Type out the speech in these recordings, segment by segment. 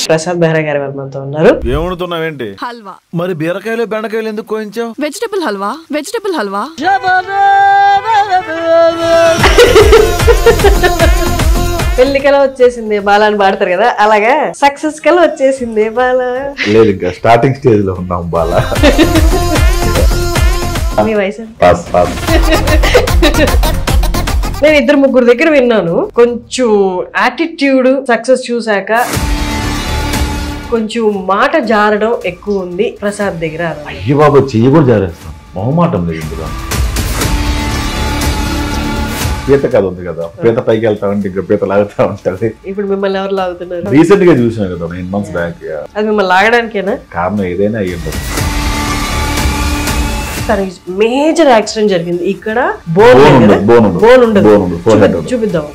ప్రసాద్ బెహ్రా గారు మనతో ఉన్నారు. ఏమనుతున్నావేంటి? హల్వా. మరి బీరకాయలు బెండకాయలు ఎందుకు కోయించావు? వెజిటబుల్ హల్వా. వెజిటబుల్ హల్వా. పెళ్లి కల వచ్చేసింది బాలా అని పాడతారు కదా, అలాగా సక్సెస్ కల వచ్చేసింది బాలా. లేదు, ఇంకా స్టార్టింగ్ స్టేజ్ లో ఉన్నాం బాలా. మీ వయసు పాస్ పాస్. నేను 2-3 దగ్గర విన్నాను, కొంచెం యాటిట్యూడ్ సక్సెస్ చూసాక కొంచెం మాట జారడం ఎక్కువ ఉంది ప్రసాద్ దగ్గర. అయ్యో బాబు, చెయ్యి కూడా జారేస్తాం, మొహమాటం లేదు ఇందులో. పీత కథ ఉంది కదా, పీత పైకి వెళ్తా ఉంటే ఇంకా పీత లాగుతా ఉంటది. ఇప్పుడు మిమ్మల్ని ఎవరు లాగుతున్నారు? రీసెంట్ గా చూసినా కదా 9 months బ్యాక్. అది మిమ్మల్ని లాగడానికేనా? కారణం ఏదైనా అయ్యి ఉండదు. మేజర్ యాక్సిడెంట్ జరిగింది ఇక్కడ. బోన్ ఉండదు. చూపిద్దాం.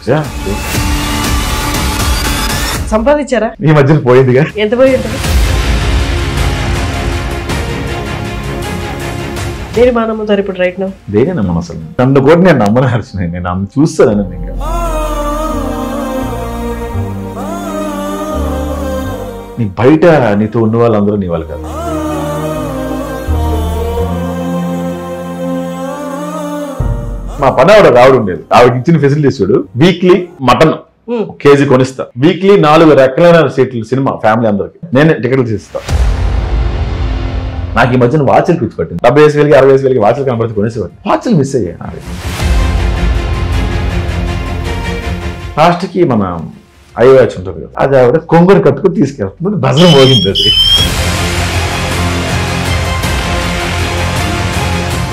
సంపాదించారా? ఈ మధ్యన పోయిందిగా. ఎంత పోయి ఉంటుంది? దేని బాగా నమ్ముతారు ఇప్పుడు రైట్ నౌ? దేని నమ్మను అసలు. నన్ను కూడా నేను నమ్మను హర్షణ. నేను చూస్తాను. ఇంకా నీ బయట నీతో ఉన్న వాళ్ళందరూ నీ వాళ్ళు కదా. మా పని ఆవిడ ఉండేది. ఆవిడకి ఇచ్చిన ఫెసిలిటీస్ చూడు. వీక్లీ మటన్ కేజీ కొనిస్తా. వీక్లీ 4 రెక్కలైన సీట్లు సినిమా ఫ్యామిలీ అందరికి నేనే టికెట్లు తీస్తా. నాకు ఈ మధ్యన వాచ్లు పిచ్చి పట్టింది. 70,000 60,000 వాచ్లు కనబడితే కొనేసేవాడు. వాచ్లు మిస్ అయ్యాయి. లాస్ట్ కి మన ఐవాచ్ ఉంటుంది కదా, అది ఆవిడ కొంగుని కట్టుకుని తీసుకెళ్తుంది. భజన మోగింది. అది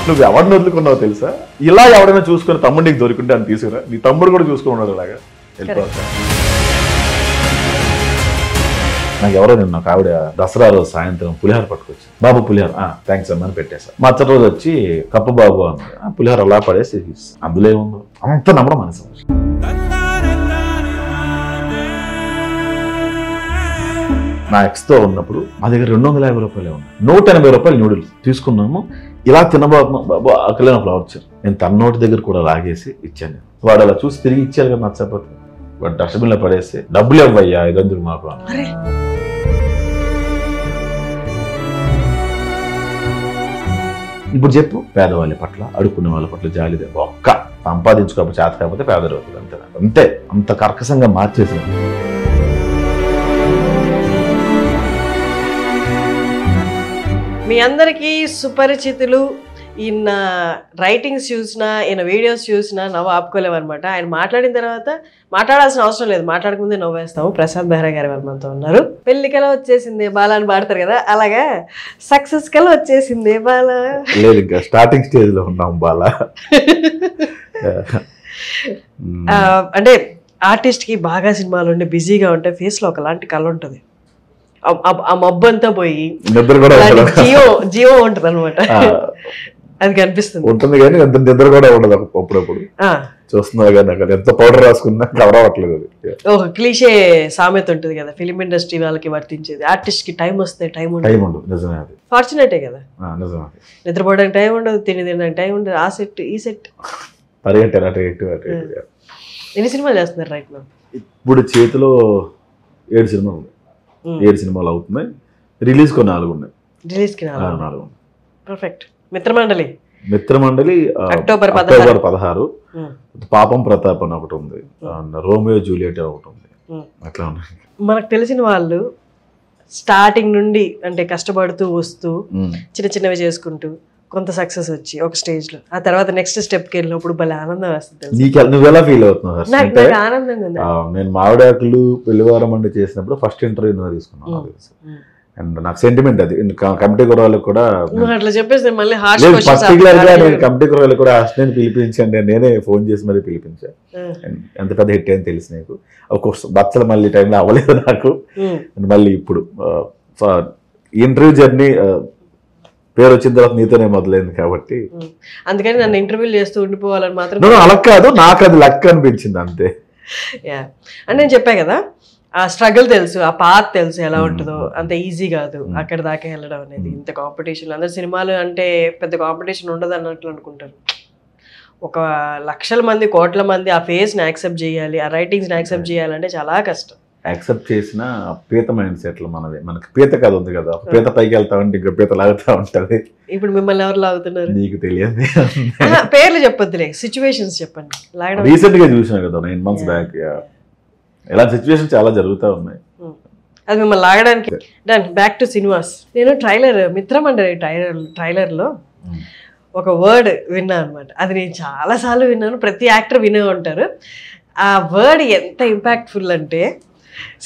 నువ్వు ఎవరిని వదులుకున్నావు తెలుసా? ఇలా ఎవడైనా చూసుకుని తమ్ముడికి దొరికింటే అని తీసుకురా. నీ తమ్ముడు కూడా చూసుకుని ఉన్నాడు అలాగా. నాకు ఎవరో నిన్న ఒక ఆవిడ దసరా రోజు సాయంత్రం పులిహార పట్టుకొచ్చి, బాబు పులిహార థ్యాంక్స్ అమ్మని పెట్టేసా. మచ్చటి రోజు వచ్చి కప్పు బాబు అన్నాడు. పులిహార అలా పడేసి అందులో ఏముందో అంత నమ్మడం మనసు. నా ఎక్స్తో ఉన్నప్పుడు మా దగ్గర 250 రూపాయలే ఉన్నాయి. 180 రూపాయలు నూడిల్స్ తీసుకున్నాము. ఇలా తినబోతున్నాం. బాబు ఆకలిన ఫ్లవర్ వచ్చారు. నేను తన నోటి దగ్గర కూడా లాగేసి ఇచ్చాను. వాడు అలా చూసి తిరిగి ఇచ్చారు కదా, నచ్చకపోతే వాడు డస్ట్బిన్ లో పడేసి డబ్బులు ఇవ్వయ్యా 500 మాకు. ఇప్పుడు చెప్పు, పేదవాళ్ళ పట్ల అడుక్కునే వాళ్ళ పట్ల జాలిదే. ఒక్క సంపాదించుకోకపోతే చేత కాకపోతే పేద రోజులు అంతే. అంతే, అంత కర్కశంగా మార్చేసింది. మీ అందరికీ సుపరిచితులు. ఈయన రైటింగ్స్ చూసినా, ఈయన వీడియోస్ చూసినా నవ్వు ఆపుకోలేము అనమాట. ఆయన మాట్లాడిన తర్వాత మాట్లాడాల్సిన అవసరం లేదు, మాట్లాడకముందే నవ్వేస్తాము. ప్రసాద్ బెహ్రా గారు మనతో ఉన్నారు. పెళ్లి కల వచ్చేసింది బాలా అని పాడతారు కదా, అలాగా సక్సెస్ కల వచ్చేసింది బాలా. లేదు, ఇంకా స్టార్టింగ్ స్టేజ్ లో ఉన్నాం బాలా. అంటే ఆర్టిస్ట్ కి బాగా సినిమాలు ఉండి బిజీగా ఉంటే ఫేస్ లో ఒకలాంటి కళ ఉంటుంది. ఆ మబ్బు అంతా పోయి జీవం ఉంటది అనమాట. అది కనిపిస్తుంది. ఉంటుంది కానీ ఎంత నిద్ర కూడా ఉండదు అప్పుడప్పుడు. చూస్తున్నా కానీ అక్కడ ఎంత పౌడర్ రాసుకున్నా కవర్ అవ్వట్లేదు. అది ఒక క్లీషే సామెత ఉంటుంది కదా, ఫిలిం ఇండస్ట్రీ వాళ్ళకి వర్తించేది. ఆర్టిస్ట్ కి టైం వస్తే టైం ఉండదు. నిజమే, అది ఫార్చునేటే కదా. నిజమే. నిద్రపోవడానికి టైం ఉండదు, తినడానికి టైం ఉండదు. ఆ సెట్ ఈ సెట్ పరిగెట్టారు. ఎన్ని సినిమాలు చేస్తున్నారు రైట్ నౌ? ఇప్పుడు చేతిలో 7 సినిమాలు ఉన్నాయి. 7 సినిమాలు అవుతున్నాయి. రిలీజ్ కు 4 ఉన్నాయి. రిలీజ్ కి 4. పర్ఫెక్ట్. మిత్రమండలి అక్టోబర్ 16. పాపం ప్రతాప్ అని ఒకటి ఉంది. రోమియో జూలియట్ ఒకటి ఉంది. అట్లా ఉన్నాయి. మనకు తెలిసిన వాళ్ళు స్టార్టింగ్ నుండి అంటే కష్టపడుతూ వస్తూ చిన్న చిన్నవి చేసుకుంటూ కొంత సక్సెస్ వచ్చి ఒక స్టేజ్ లో, ఆ తర్వాత నెక్స్ట్ స్టెప్ కి వెళ్ళినప్పుడు భలే ఆనందం వస్తుంది. నువ్వు ఎలా ఫీల్ అవుతున్నావు? నాకు ఆనందంగా ఉంది. నేను మావిడాకులు పెళ్లివారం అంటే చేసినప్పుడు ఫస్ట్ ఇంటర్వ్యూ నువ్వు తీసుకున్నాను. అండ్ నాకు సెంటిమెంట్ అది. కమిటీ కుర్రాళ్ళకి కూడా అట్లా చెప్పేసి మళ్ళీ పర్టికులర్ గా నేను కమిటీ కుర్రాళ్ళకి కూడా హాస్టల్ పిలిపించాను. నేనే ఫోన్ చేసి మరీ పిలిపించాను. ఎంత పెద్ద హిట్ అని తెలిసి నీకు ఒక్కొక్క బచ్చల మళ్ళీ టైంలో అవ్వలేదు నాకు. మళ్ళీ ఇప్పుడు ఇంటర్వ్యూ జర్నీ పేరు వచ్చిన తర్వాత నీతోనే మొదలైంది కాబట్టి అందుకని నన్ను ఇంటర్వ్యూలు చేస్తూ ఉండిపోవాలని మాత్రం అలా కాదు, నాకు అది లక్ అనిపించింది అంతే. అని నేను చెప్పా కదా, ఆ స్ట్రగుల్ తెలుసు, ఆ పాత్ తెలుసు ఎలా ఉంటుందో. అంత ఈజీ కాదు అక్కడ దాకా వెళ్ళడం అనేది. ఇంత కాంపిటీషన్. అందరు సినిమాలు అంటే పెద్ద కాంపిటీషన్ ఉండదు అన్నట్లు అనుకుంటారు. ఒక లక్షల మంది కోట్ల మంది ఆ ఫేస్ని యాక్సెప్ట్ చేయాలి, ఆ రైటింగ్స్ని యాక్సెప్ట్ చేయాలంటే చాలా కష్టం. యాక్సెప్ట్ చేసిన పీత మైండ్ సెట్లు మనది. మనకి పీత కథ ఉంది కదా, పీత పైకి వెళ్తా ఉంటే ఇంకో పీత లాగుతూ ఉంటది. ఇప్పుడు మిమ్మల్ని ఎవరు లాగుతున్నారు? నీకు తెలియదు. పేర్లు చెప్పొద్దులే, సిచ్యువేషన్స్ చెప్పండి. రీసెంట్ గా చూసిన కదా 9 months బ్యాక్, ఇలా సిచ్యువేషన్ చాలా జరుగుతూ ఉన్నాయి. అది మిమ్మల్ని లాగడానికి. డన్. Back to cinemas. నేను మిత్రం అంటే ట్రైలర్లో ఒక వర్డ్ విన్నా అనమాట. అది నేను చాలాసార్లు విన్నాను, ప్రతి యాక్టర్ వినే ఉంటారు. ఆ వర్డ్ ఎంత ఇంపాక్ట్ఫుల్ అంటే,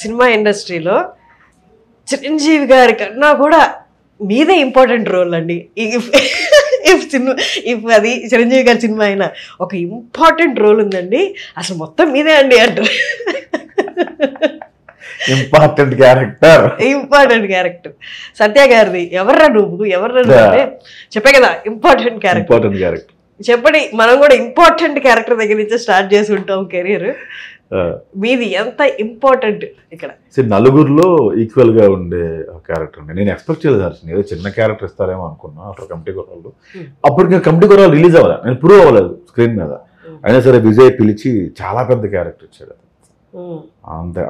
సినిమా ఇండస్ట్రీలో చిరంజీవి గారి కన్నా కూడా మీదే ఇంపార్టెంట్ రోల్ అండి. ఇఫ్ అది చిరంజీవి గారి సినిమా అయినా ఒక ఇంపార్టెంట్ రోల్ ఉందండి, అసలు మొత్తం మీదే అండి అంటారు. ఇంపార్టెంట్ క్యారెక్టర్ సత్య గారిది. ఎవర్రా నువ్వు అంటే చెప్పే కదా ఇంపార్టెంట్ క్యారెక్టర్. చెప్పండి, మనం కూడా ఇంపార్టెంట్ క్యారెక్టర్ దగ్గర నుంచి స్టార్ట్ చేసి ఉంటాం కెరీర్. మీది ఎంత ఇంపార్టెంట్ ఇక్కడ? నలుగురిలో ఈక్వల్ గా ఉండే క్యారెక్టర్. నేను ఎక్స్పెక్ట్ చేయలేదు, ఏదో చిన్న క్యారెక్టర్ ఇస్తారేమో అనుకున్నా. ఆఫ్టర్ కమిటీ గుర్రాలు, అప్పటికి కమిటీ గుర్రాలు రిలీజ్ అవ్వాలి, నేను ప్రూవ్ అవ్వలేదు స్క్రీన్ మీద. అయినా సరే విజయ్ పిలిచి చాలా పెద్ద క్యారెక్టర్ ఇచ్చాడు.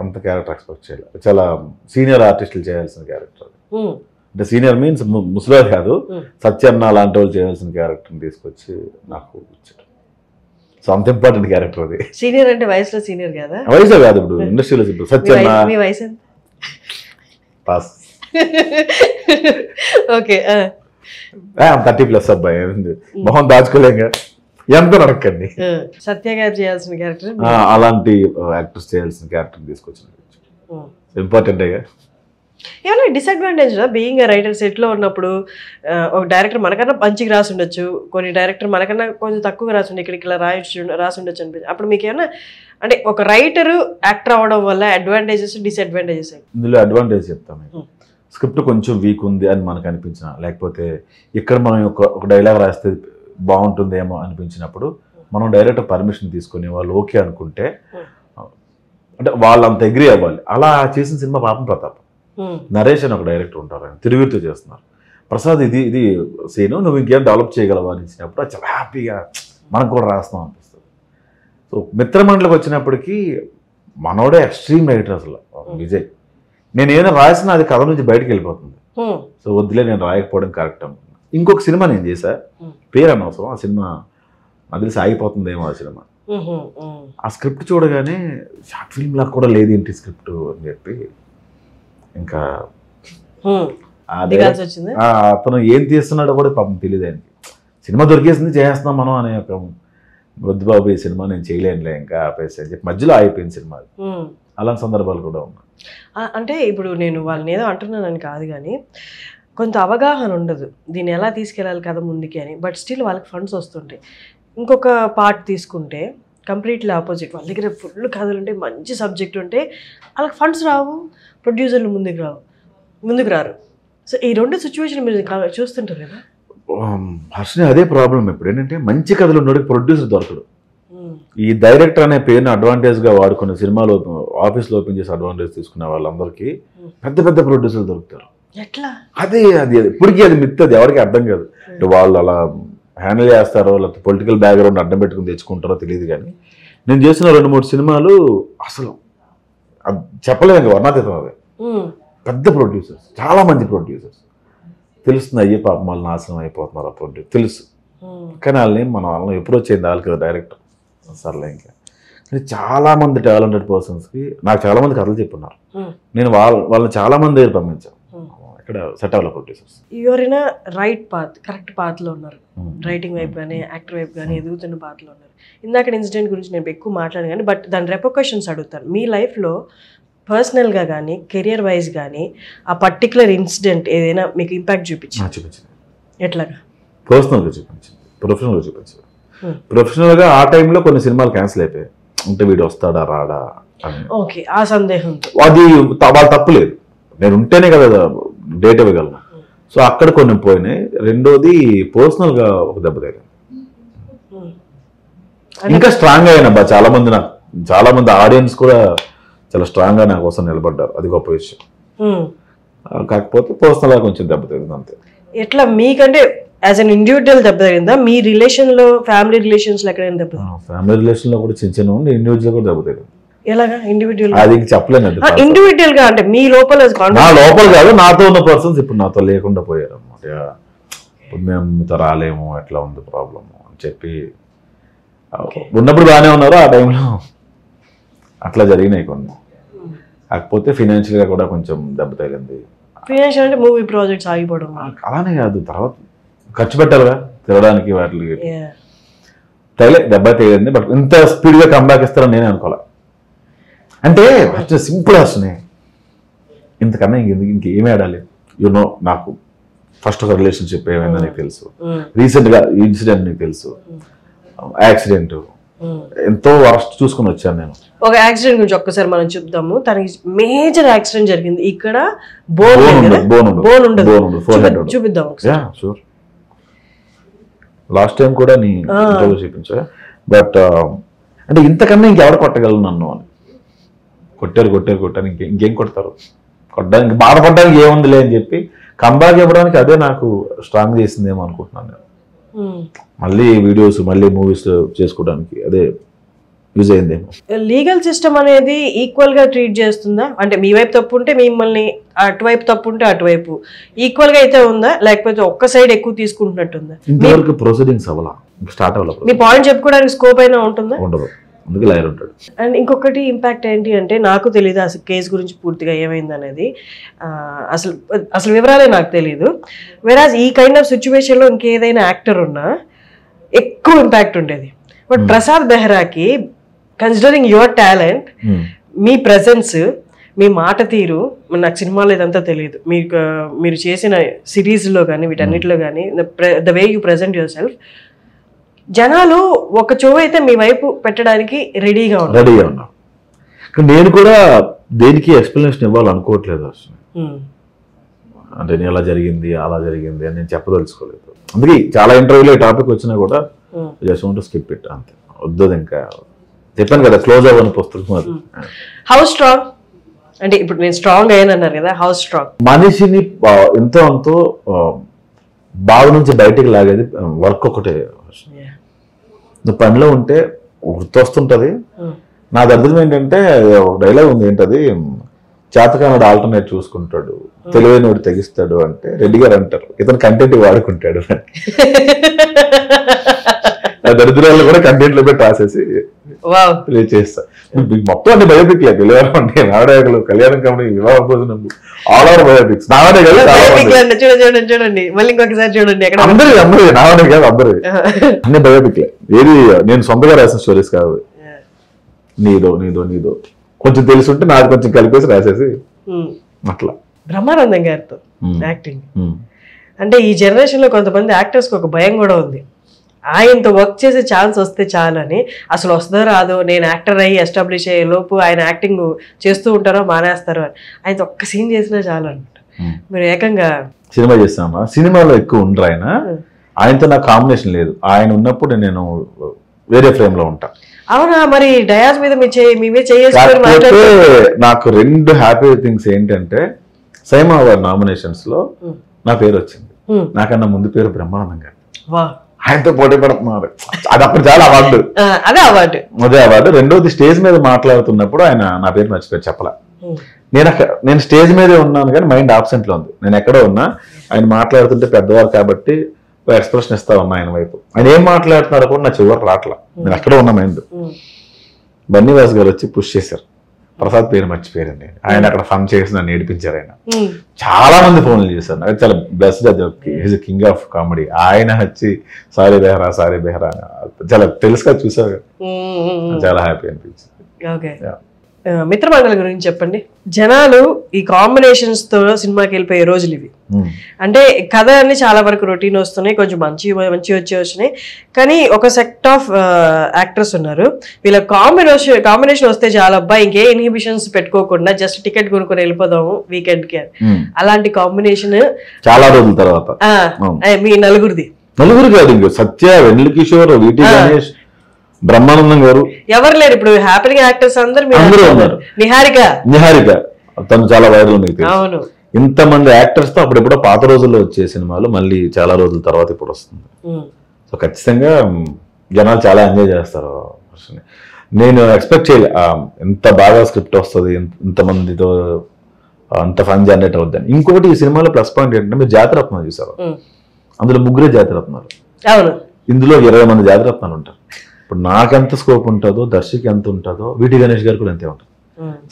అంత క్యారెక్టర్ ఎక్స్పెక్ట్ చేయలేదు. చాలా సీనియర్ ఆర్టిస్టులు చేయాల్సిన క్యారెక్టర్. అంటే సీనియర్ మీన్స్ ముసలి కాదు, సత్యన్న లాంటి వాళ్ళు చేయాల్సిన క్యారెక్టర్ని తీసుకొచ్చి నాకు ఇచ్చాడు. సో అంత ఇంపార్టెంట్ క్యారెక్టర్ అది. సీనియర్ అంటే వయసులో సీనియర్ కదా? వయసు కాదు, ఇప్పుడు ఇండస్ట్రీలో సత్యన్న. మీ వయసు ఎంత? పాస్. ఓకే. 30+ అబ్బాయి, మొహం దాచుకోలేక ఎంత నడకండి. సత్య గారు చేయాల్సిన క్యారెక్టర్, అలాంటి యాక్టర్స్ చేయాల్సిన క్యారెక్టర్ తీసుకొచ్చిన ఇంపార్టెంట్. ఏమైనా డిసడ్వాంటేజ్ బీయింగ్ రైటర్ సెట్లో ఉన్నప్పుడు? ఒక డైరెక్టర్ మనకన్నా మంచిగా రాసి ఉండొచ్చు, కొన్ని డైరెక్టర్ మనకన్నా కొంచెం తక్కువగా రాసి ఉండే, ఇక్కడికి ఇలా రాసి ఉండొచ్చు అనిపించింది. అప్పుడు మీకు ఏమన్నా అంటే ఒక రైటరు యాక్టర్ అవ్వడం వల్ల అడ్వాంటేజెస్ డిసడ్వాంటేజెస్? ఇందులో అడ్వాంటేజ్ చెప్తాను. స్క్రిప్ట్ కొంచెం వీక్ ఉంది అని మనకు అనిపించిన, లేకపోతే ఇక్కడ మనం ఒక డైలాగ్ రాస్తే బాగుంటుందేమో అనిపించినప్పుడు మనం డైరెక్టర్ పర్మిషన్ తీసుకుని వాళ్ళు ఓకే అనుకుంటే, అంటే వాళ్ళు అంత అగ్రీ అవ్వాలి. అలా చేసిన సినిమా పాపం ప్రతాప్. నరేష్ అని ఒక డైరెక్టర్ ఉంటారు, ఆయన తిరుగుతూ చేస్తున్నారు. ప్రసాద్ ఇది సీను నువ్వు ఇంకేం డెవలప్ చేయగలవా అని ఇచ్చినప్పుడు చాలా హ్యాపీగా మనకు కూడా రాస్తాం అనిపిస్తుంది. సో మిత్రమండలికి వచ్చినప్పటికీ మనోడే ఎక్స్ట్రీమ్ రైటర్ అసలు విజయ్. నేను ఏదైనా రాసినా అది కథ నుంచి బయటకు వెళ్ళిపోతుంది. సో వద్దులే నేను రాయకపోవడం కరెక్ట్ అనుకున్నాను. ఇంకొక సినిమా నేను చేశా, పేరు అనవసరం, ఆ సినిమా అది తెలిసి ఆగిపోతుందేమో ఆ సినిమా. ఆ స్క్రిప్ట్ చూడగానే షార్ట్ ఫిల్మ్ లాగా కూడా లేదు ఏంటి స్క్రిప్ట్ అని చెప్పి ఇంకా అతను ఏం తీస్తున్నాడో కూడా పాపం తెలియదు ఆయనకి. సినిమా దొరికేసింది చేస్తున్నాం మనం అనే ఒక వద్దు బాబు ఈ సినిమా నేను చేయలేనులే ఇంకా ఆపేసి అని చెప్పి మధ్యలో ఆగిపోయింది సినిమా. అలాంటి సందర్భాలు కూడా ఉన్నాయి. అంటే ఇప్పుడు నేను వాళ్ళని ఏదో అంటున్నానని కాదు, కానీ కొంత అవగాహన ఉండదు దీన్ని ఎలా తీసుకెళ్ళాలి కథ ముందుకి అని. బట్ స్టిల్ వాళ్ళకి ఫండ్స్ వస్తుంటాయి. ఇంకొక పార్ట్ తీసుకుంటే కంప్లీట్లీ ఆపోజిట్, వాళ్ళ దగ్గర ఫుల్ కథలు ఉంటాయి, మంచి సబ్జెక్ట్ ఉంటే వాళ్ళకి ఫండ్స్ రావు, ప్రొడ్యూసర్లు ముందుకు రారు. సో ఈ రెండు సిచ్యువేషన్ మీరు చూస్తుంటారు కదా. హర్షని అదే ప్రాబ్లం. ఇప్పుడు ఏంటంటే మంచి కథలు ఉన్నోడికి ప్రొడ్యూసర్ దొరకడు. ఈ డైరెక్టర్ అనే పేరుని అడ్వాంటేజ్గా వాడుకున్న సినిమాలో ఆఫీస్లో ఓపెన్ చేసి అడ్వాంటేజ్ తీసుకునే వాళ్ళందరికీ పెద్ద పెద్ద ప్రొడ్యూసర్లు దొరుకుతారు. ఎట్లా? అది ఇప్పటికీ అది మిత్, అది ఎవరికి అర్థం కాదు. వాళ్ళు అలా హ్యాండిల్ చేస్తారో లేకపోతే పొలిటికల్ బ్యాక్గ్రౌండ్ అడ్డం పెట్టుకుని తెచ్చుకుంటారో తెలియదు. కానీ నేను చేసిన 2-3 సినిమాలు అసలు చెప్పలేదు, వర్ణాతీతం. అవి పెద్ద ప్రొడ్యూసర్స్, చాలా మంది ప్రొడ్యూసర్స్. తెలుస్తుంది అయ్యే పాపం వాళ్ళు నాశనం అయిపోతున్నారు ఆ ప్రొడ్యూసర్ తెలుసు. కానీ వాళ్ళని వాళ్ళని అప్రోచ్ అయింది వాళ్ళకి కదా డైరెక్టర్ సర్లే. ఇంకా కానీ చాలా మంది టాలెంటెడ్ పర్సన్స్కి నాకు చాలా మంది కథలు చెప్పున్నారు. నేను వాళ్ళని చాలా మంది దగ్గర పంపించాను. ఇక్కడ సెట్ అవ్వాలి ప్రొడ్యూసర్స్. ఎవరైనా రైట్ పాత్, కరెక్ట్ పాత్లో ఉన్నారు, రైటింగ్ వైపు కానీ యాక్టర్ వైపు కానీ ఎదుగుతున్న పాత్లో ఉన్నారు. ఇందాక ఇన్సిడెంట్ గురించి నేను ఎక్కువ మాట్లాడాను కానీ బట్ దాని రెపర్కషన్స్ అడుగుతాను. మీ లైఫ్లో పర్సనల్గా కానీ కెరియర్ వైజ్ కానీ ఆ పర్టికులర్ ఇన్సిడెంట్ ఏదైనా మీకు ఇంపాక్ట్ చూపించింది? ఎట్లాగా? పర్సనల్గా చూపించింది, ప్రొఫెషనల్గా చూపించింది. ప్రొఫెషనల్గా ఆ టైంలో కొన్ని సినిమాలు క్యాన్సిల్ అయిపోయాయి. అంటే వీడు వస్తాడా రాడా అని. ఓకే, ఆ సందేహం అది వాళ్ళు తప్పులేదు, నేను ఉంటేనే కదా డేట్ ఇవ్వగలను. సో అక్కడ కొన్ని పోయినాయి. రెండోది పర్సనల్గా ఒక దెబ్బ తగిలింది. ఇంకా స్ట్రాంగ్ అయినా చాలా మంది ఆడియన్స్ కూడా చాలా స్ట్రాంగ్ గా నా కోసం నిలబడ్డారు, అది గొప్ప విషయం. కాకపోతే పర్సనల్ గా కొంచెం దెబ్బ తగిలింది అంతే. ఎట్లా మీకంటే యాజ్ అన్ ఇండివిజువల్ దెబ్బ తగిలిందా? మీ రిలేషన్ లో, ఫ్యామిలీ రిలేషన్స్ లో ఎక్కడైనా దెబ్బ? ఫ్యామిలీ రిలేషన్ లో కూడా చిన్న ఇండివిజువల్ కూడా దెబ్బ తగిలింది. ఎలాగా ఇండివిజువల్ అది ఇంక చెప్పలేను. అది ఇండివిజువల్ గా అంటే మీ లోపల నా లోపల కాదు, నాతో ఉన్న పర్సన్స్ ఇప్పుడు నాతో లేకుండా పోయారు అనమాట. ఇప్పుడు మేము మీతో రాలేము, ఎట్లా ఉంది ప్రాబ్లమ్ అని చెప్పి ఉన్నప్పుడు బాగానే ఉన్నారు. ఆ టైంలో అట్లా జరిగినాయి కొన్ని. కాకపోతే ఫైనాన్షియల్ గా కూడా కొంచెం దెబ్బ తగిలింది. ఫైనాన్షియల్ అంటే మూవీ ప్రాజెక్ట్స్ ఆగిపోవడం అలానే కాదు, తర్వాత ఖర్చు పెట్టాలిగా తిరగడానికి వాటికి దెబ్బ తగిలింది. బట్ ఇంత స్పీడ్ గా కంబ్యాక్ ఇస్తారని నేనే అనుకోలే. అంటే ఫస్ట్ సింపుల్ వస్తున్నాయి, ఇంతకన్నా ఇంకేమీ ఆడాలి. యూనో నాకు ఫస్ట్ ఒక రిలేషన్షిప్ ఏమైందో నీకు తెలుసు, రీసెంట్ గా ఇన్సిడెంట్ నీకు తెలుసు, యాక్సిడెంట్ ఎంతో వరస్ట్ చూసుకుని వచ్చాను నేను. ఒక యాక్సిడెంట్ గురించి ఒక్కసారి మనం చెప్దాము. తనకి మేజర్ యాక్సిడెంట్ జరిగింది ఇక్కడ, బోన్ ఉండదు, చూపిద్దాం. షూర్, లాస్ట్ టైం కూడా నీ ఇంటర్వ్యూ చూపించా. బట్ అంటే ఇంతకన్నా ఇంకెవరు కొట్టగలను నన్ను అని. కొట్టారు ఇంకేం కొడతారు, కొట్టడానికి బాధపడడానికి ఏముందిలే అని చెప్పి కంబ్యాక్ ఇవ్వడానికి అదే నాకు స్ట్రాంగ్ చేసిందేమో అనుకుంటున్నాను నేను. మళ్ళీ వీడియోస్ మళ్ళీ మూవీస్ చేసుకోవడానికి అదే యూజ్ అయిందేమో. లీగల్ సిస్టమ్ అనేది ఈక్వల్ గా ట్రీట్ చేస్తుందా? అంటే మీ వైపు తప్పు ఉంటే మిమ్మల్ని, అటువైపు తప్పు ఉంటే అటువైపు ఈక్వల్ గా అయితే ఉందా, లేకపోతే ఒక్క సైడ్ ఎక్కువ తీసుకుంటున్నట్టుందా? ఇంతవరకు ప్రొసీడింగ్స్ అవ్వాలా, స్టార్ట్ అవ్వాలి. మీ పాయింట్ చెప్పుకోవడానికి స్కోప్ అయినా ఉంటుందా? ఉండదు, అందుకే లాయర్ ఉంటాడు. అండ్ ఇంకొకటి ఇంపాక్ట్ ఏంటి అంటే, నాకు తెలియదు అసలు కేసు గురించి పూర్తిగా ఏమైంది అనేది, అసలు వివరాలే నాకు తెలియదు. వెరాజ్ ఈ కైండ్ ఆఫ్ సిచ్యువేషన్లో ఇంకేదైనా యాక్టర్ ఉన్నా ఎక్కువ ఇంపాక్ట్ ఉండేది. బట్ ప్రసాద్ బెహ్రాకి, కన్సిడరింగ్ యువర్ టాలెంట్, మీ ప్రెజెన్స్, మీ మాట తీరు, నాకు సినిమాలో ఇదంతా తెలియదు, మీరు చేసిన సిరీస్లో కానీ వీటన్నిటిలో కానీ the way you present your self, జనాలు ఒక చెవు అయితే మీ వైపు పెట్టడానికి రెడీగా ఉన్నా. నేను కూడా దేనికి ఎక్స్ప్లెనేషన్ ఇవ్వాలనుకోవట్లేదు అసలు. అంటే నేను అలా జరిగింది అలా జరిగింది అని నేను చెప్పదలుచుకోలేదు. అందుకే చాలా ఇంటర్వ్యూలో ఈ టాపిక్ వచ్చినా కూడా just want to skip it, అంతే. వద్దు, ఇంకా చెప్పాను కదా, క్లోజ్ అవ్వని పుస్తకం అది. హౌ స్ట్రాంగ్ అంటే ఇప్పుడు నేను స్ట్రాంగ్ అయ్యానన్నారు కదా, హౌ స్ట్రాంగ్? మనిషిని ఎంతో అంతో బావి నుంచి బయటికి లాగేది వర్క్ ఒకటే. నువ్వు పనిలో ఉంటే గుర్తొస్తుంటది. నా అర్థం ఏంటంటే ఒక డైలాగ్ ఉంది, ఏంటది, చేతకానుడు ఆల్టర్నేట్ చూసుకుంటాడు, తెలివైనోడు తెగిస్తాడు అంటే రెడ్డి గారు అంటారు, ఇతను కంటెంట్ వాడుకుంటాడు. దరిద్రాలు కూడా కంటెంట్ లో పెట్టి రాసేసి చేస్తా. మొత్తం అన్ని బయోపిక్ లేదు, పిల్లవారు అంటే నాటకాలు, కళ్యాణం కంపెనీ, వివాహ భోజనం, ఆల్ ఓవర్ బయోపిక్స్. నావనే కదా, చూడండి మళ్ళీ ఇంకొకసారి చూడండి, అందరి నావనే కాదు, అందరి అన్ని బయోపిక్లే. ఏది నేను సొంతగా రాసిన స్టోరీస్ కాదు. నీదో కొంచెం తెలుసుంటే నాకు కొంచెం కలిపేసి రాసేసి అట్లా. బ్రహ్మానందం గారితో యాక్టింగ్ అంటే ఈ జనరేషన్ లో కొంతమంది యాక్టర్స్ కి ఒక భయం కూడా ఉంది, ఆయనతో వర్క్ చేసే ఛాన్స్ వస్తే చాలని. అసలు వస్తుందో రాదో, నేను యాక్టర్ అయ్యి ఎస్టాబ్లిష్ అయ్యే లోపు ఆయన యాక్టింగ్ చేస్తూ ఉంటారో మానేస్తారో అని. ఆయనతో ఒక్క సీన్ చేసినా చాలు అనమాట. మీరు ఏకంగా సినిమా చేస్తామా, సినిమాలో ఎక్కువ ఉండరు ఆయన. ఆయనతో నాకు కాంబినేషన్ లేదు. ఆయన ఉన్నప్పుడు నేను వేరే ఫ్రేమ్ లో ఉంటా. అవునా? మరి డయాస్ మీద మీవే చేసుకొని నాకు రెండు హ్యాపీ థింగ్స్ ఏంటంటే, సైమా అవార్డ్ నామినేషన్స్ లో నా పేరు వచ్చింది. నాకన్నా ముందు పేరు బ్రహ్మానందం గారు. ఆయనతో పోటీ పడుతున్నారు, అది అప్పుడు చాలా అవార్డు. అదే అవార్డు. రెండోది స్టేజ్ మీద మాట్లాడుతున్నప్పుడు ఆయన నా పేరు మర్చిపోయి చెప్పలా. నేను స్టేజ్ మీదే ఉన్నాను కానీ మైండ్ ఆబ్సెంట్ లో ఉంది. నేను ఎక్కడో ఉన్నా, ఆయన మాట్లాడుతుంటే పెద్దవారు కాబట్టి ఎక్స్ప్రెషన్ ఇస్తా ఉన్నా ఆయన వైపు. ఆయన ఏం మాట్లాడుతున్నారో కూడా నా చివరికి రావట్లా, నేను ఎక్కడో ఉన్న మైండ్. బన్నీవాస్ గారు వచ్చి పుష్ చేశారు, ప్రసాద్ పేరు మర్చిపోయారండి. ఆయన అక్కడ ఫన్ చేసి నన్ను ఏడిపించారు. ఆయన చాలా మంది ఫోన్లు చేశారు, నాకు చాలా బ్లెస్డ్. అది కింగ్ ఆఫ్ కామెడీ. ఆయన వచ్చి సారీ బెహరా చాలా తెలుసుగా చూసారు, చాలా హ్యాపీ అనిపించింది. మిత్రమండలి గురించి చెప్పండి. జనాలు ఈ కాంబినేషన్స్ తో సినిమాకి వెళ్ళిపోయే రోజులు ఇవి. అంటే కథ అన్ని చాలా వరకు రొటీన్ వస్తున్నాయి, కొంచెం మంచి వచ్చినాయి. కానీ ఒక సెక్ట్ ఆఫ్ యాక్టర్స్ ఉన్నారు, వీళ్ళ కాంబినేషన్ వస్తే చాలా అబ్బాయి ఇంకే ఇన్హిబిషన్స్ పెట్టుకోకుండా జస్ట్ టికెట్ కొనుక్కొని వెళ్ళిపోదాము వీకెండ్ కి. అలాంటి కాంబినేషన్ చాలా రోజుల తర్వాత మీ నలుగురు కాదు, సత్య, వెన్నెల కిషోర్, వీటి గణేష్, బ్రహ్మానందం గారు, ఎవరు లేరు ఇప్పుడు హ్యాపీగా యాక్టర్స్ అందరూ ఉన్నారు. నిహారిక తను చాలా వైరల్. మీకు అవును, ఇంతమంది యాక్టర్స్ తో అప్పుడెప్పుడో పాత రోజుల్లో వచ్చే సినిమాలు మళ్ళీ చాలా రోజుల తర్వాత ఇప్పుడు వస్తుంది. సో ఖచ్చితంగా జనాలు చాలా ఎంజాయ్ చేస్తారు నేను ఎక్స్పెక్ట్ చేయలే ఎంత బాగా స్క్రిప్ట్ వస్తుంది, ఇంతమందితో అంత ఫన్ జనరేట్ అవుద్దని. ఇంకొకటి ఈ సినిమాలో ప్లస్ పాయింట్ ఏంటంటే మీరు జాతిరత్నాలు చూసారు, అందులో 3 జాతిరత్నాలు, ఇందులో 20 మంది జాతిరత్నాలు ఉంటారు. ఇప్పుడు నాకెంత స్కోప్ ఉంటుందో, దర్శకి ఎంత ఉంటుందో, వీటి గణేష్ గారు కూడా అంతే ఉంటుంది,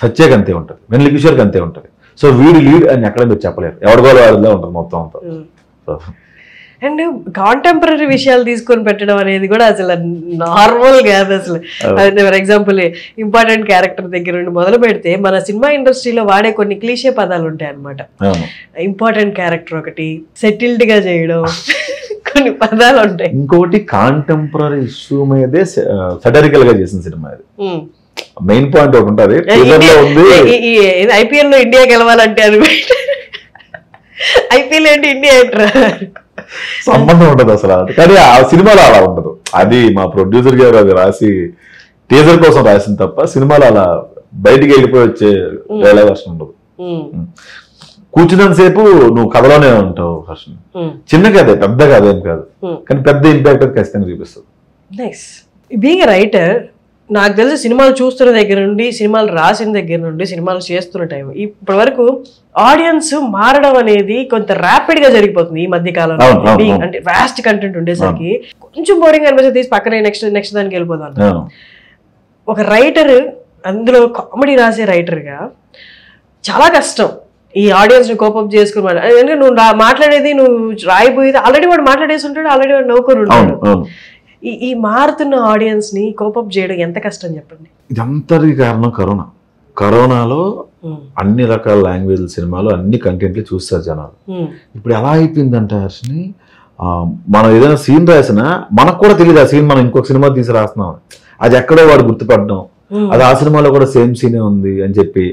సత్యకి అంతే ఉంటుంది, వెన్నెల కిషోర్కి అంతే ఉంటుంది. సో వీడి లీడ్ అని ఎక్కడ మీరు చెప్పలేరు, ఎవరిగోలో వాడిలో ఉంటుంది మొత్తం అంతా. అండ్ కాంటెంపరీ విషయాలు తీసుకొని పెట్టడం అనేది కూడా అసలు నార్మల్ కాదు అసలు. ఫర్ ఎగ్జాంపుల్ ఇంపార్టెంట్ క్యారెక్టర్ దగ్గర నుండి మొదలు పెడితే మన సినిమా ఇండస్ట్రీలో వాడే కొన్ని క్లీషే పదాలు ఉంటాయి అనమాట. ఇంపార్టెంట్ క్యారెక్టర్ ఒకటి, సెటిల్డ్ గా చేయడం, కొన్ని పదాలు ఉంటాయి. ఇంకొకటి కాంటెంపరీ ఇష్యూ మీదే సెటరికల్ గా చేసిన సినిమా ఇది. మెయిన్ పాయింట్ ఒకటి ఉంటుంది, ఐపీఎల్ లో ఇండియా గెలవాలంటే అది ఐపీఎల్ ఏంటి ఇండియా ఏంట్రా సంబంధం ఉండదు అసలు. కానీ ఆ సినిమాలో అలా ఉండదు, అది మా ప్రొడ్యూసర్ గారు అది రాసి టీజర్ కోసం రాసిన తప్ప సినిమాలో అలా బయటికి వెళ్ళిపోయి వచ్చే వేళ వర్షన్ ఉండదు. కూర్చున్నంత సేపు నువ్వు కథలోనే ఉంటావు హర్షన్. చిన్న కథే, పెద్ద కథ ఏం కాదు, కానీ పెద్ద ఇంపాక్ట్ అది ఖచ్చితంగా చూపిస్తుంది. నైస్. బీయింగ్ ఎ రైటర్, నాకు తెలిసి సినిమాలు చూస్తున్న దగ్గర నుండి, సినిమాలు రాసిన దగ్గర నుండి, సినిమాలు చేస్తున్న టైం ఇప్పటి వరకు ఆడియన్స్ మారడం అనేది కొంత ర్యాపిడ్ గా జరిగిపోతుంది ఈ మధ్య కాలంలో. అంటే వాస్ట్ కంటెంట్ ఉండేసరికి కొంచెం బోరింగ్ అనిపించి తీసి పక్కనే నెక్స్ట్ దానికి వెళ్ళిపోతాను. ఒక రైటర్, అందులో కామెడీ రాసే రైటర్ గా చాలా కష్టం ఈ ఆడియన్స్ ని కోపప్ చేసుకుని. ఎందుకంటే నువ్వు మాట్లాడేది, నువ్వు రాయిపోయేది ఆల్రెడీ వాడు మాట్లాడేసి ఉంటాడు, ఆల్రెడీ వాడు నవ్వుకొని ఉంటాడు. ఈ మారుతున్న ఆడియన్స్ ని కోపప్ చేయడం ఎంత కష్టం చెప్పండి. ఇదంతటి కారణం కరోనా. కరోనాలో అన్ని రకాల లాంగ్వేజ్ సినిమాలు, అన్ని కంటెంట్లు చూస్తారు జనాలు. ఇప్పుడు ఎలా అయిపోయిందంటే హర్షిని, మనం ఏదైనా సీన్ రాసినా మనకు కూడా తెలియదు ఆ సీన్ మనం ఇంకొక సినిమా తీసి రాస్తున్నాం, అది ఎక్కడో వాడు గుర్తుపడడం, అది ఆ సినిమాలో కూడా సేమ్ సీనే ఉంది అని చెప్పి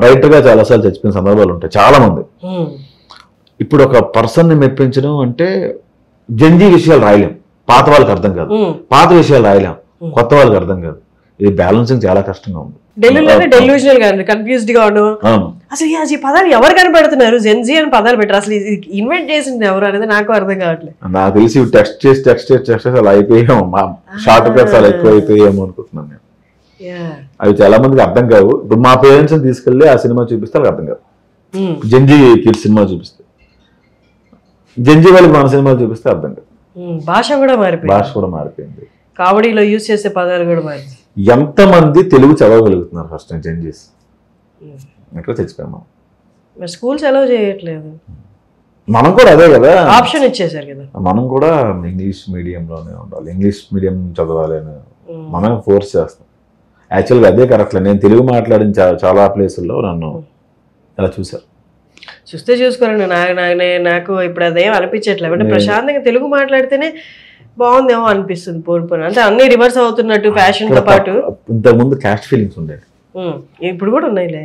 రైటర్ గా చాలాసార్లు చచ్చిపోయిన సందర్భాలు ఉంటాయి చాలా మంది. ఇప్పుడు ఒక పర్సన్ ని మెప్పించడం అంటే జంజీ విషయాలు రాయలేం, పాత వాళ్ళకి అర్థం కాదు, పాత విషయాలు రాయలేం, కొత్త వాళ్ళకి అర్థం కాదు. ఇది బ్యాలెన్సింగ్ చాలా కష్టంగా ఉంది. ఢిల్లీలోనే డెల్యూషనల్ గా కన్ఫ్యూజ్డ్ గా ఉండవు. అసలు ఈ పదాలు ఎవరు కనిపెడుతున్నారు, జెన్జీ అని పదాలు పెట్టారు, అసలు ఇన్వెంట్ చేసింది ఎవరు అనేది నాకు అర్థం కావట్లేదు. నాకు తెలిసి టెక్స్ట్ చేసి అలా అయిపోయాం, షార్ట్ కట్స్ అలా ఎక్కువ అయిపోయాము అనుకుంటున్నాను నేను. అవి చాలా మందికి అర్థం కావు. ఇప్పుడు మా పేరెంట్స్ తీసుకెళ్లి ఆ సినిమా చూపిస్తే వాళ్ళకి అర్థం కాదు. జంజీ కిడ్స్ సినిమా చూపిస్తే, జంజీ వాళ్ళకి మన సినిమా చూపిస్తే అర్థం కాదు. భాష కూడా మారిపోయింది, కామెడీలో యూజ్ చేసే పదాలు కూడా మారింది. ఎంతమంది తెలుగు చదవగలుగుతున్నారు ఫస్ట్ చేంజెస్ ఎక్కడ చచ్చిపోయాము. స్కూల్స్ అలౌ చేయట్లేదు, మనం కూడా అదే కదా ఆప్షన్ ఇచ్చేసారు కదా. మనం కూడా ఇంగ్లీష్ మీడియంలోనే ఉండాలి, ఇంగ్లీష్ మీడియం చదవాలి అని మనం ఫోర్స్ చేస్తాం. యాక్చువల్గా అదే కరెక్ట్. నేను తెలుగు మాట్లాడిన చాలా ప్లేసుల్లో నన్ను అలా చూస్తే చూసుకోరండి. నాకు ఇప్పుడు అదేం అనిపించట్లేదు. అంటే ప్రశాంతంగా తెలుగు మాట్లాడితేనే బాగుందేమో అనిపిస్తుంది. పోను అంటే అన్ని రివర్స్ అవుతున్నట్టు ఫ్యాషన్ తో పాటు. ఇంతకుముందు క్యాస్ట్ ఫీలింగ్స్ ఉండేవి, ఇప్పుడు కూడా ఉన్నాయిలే.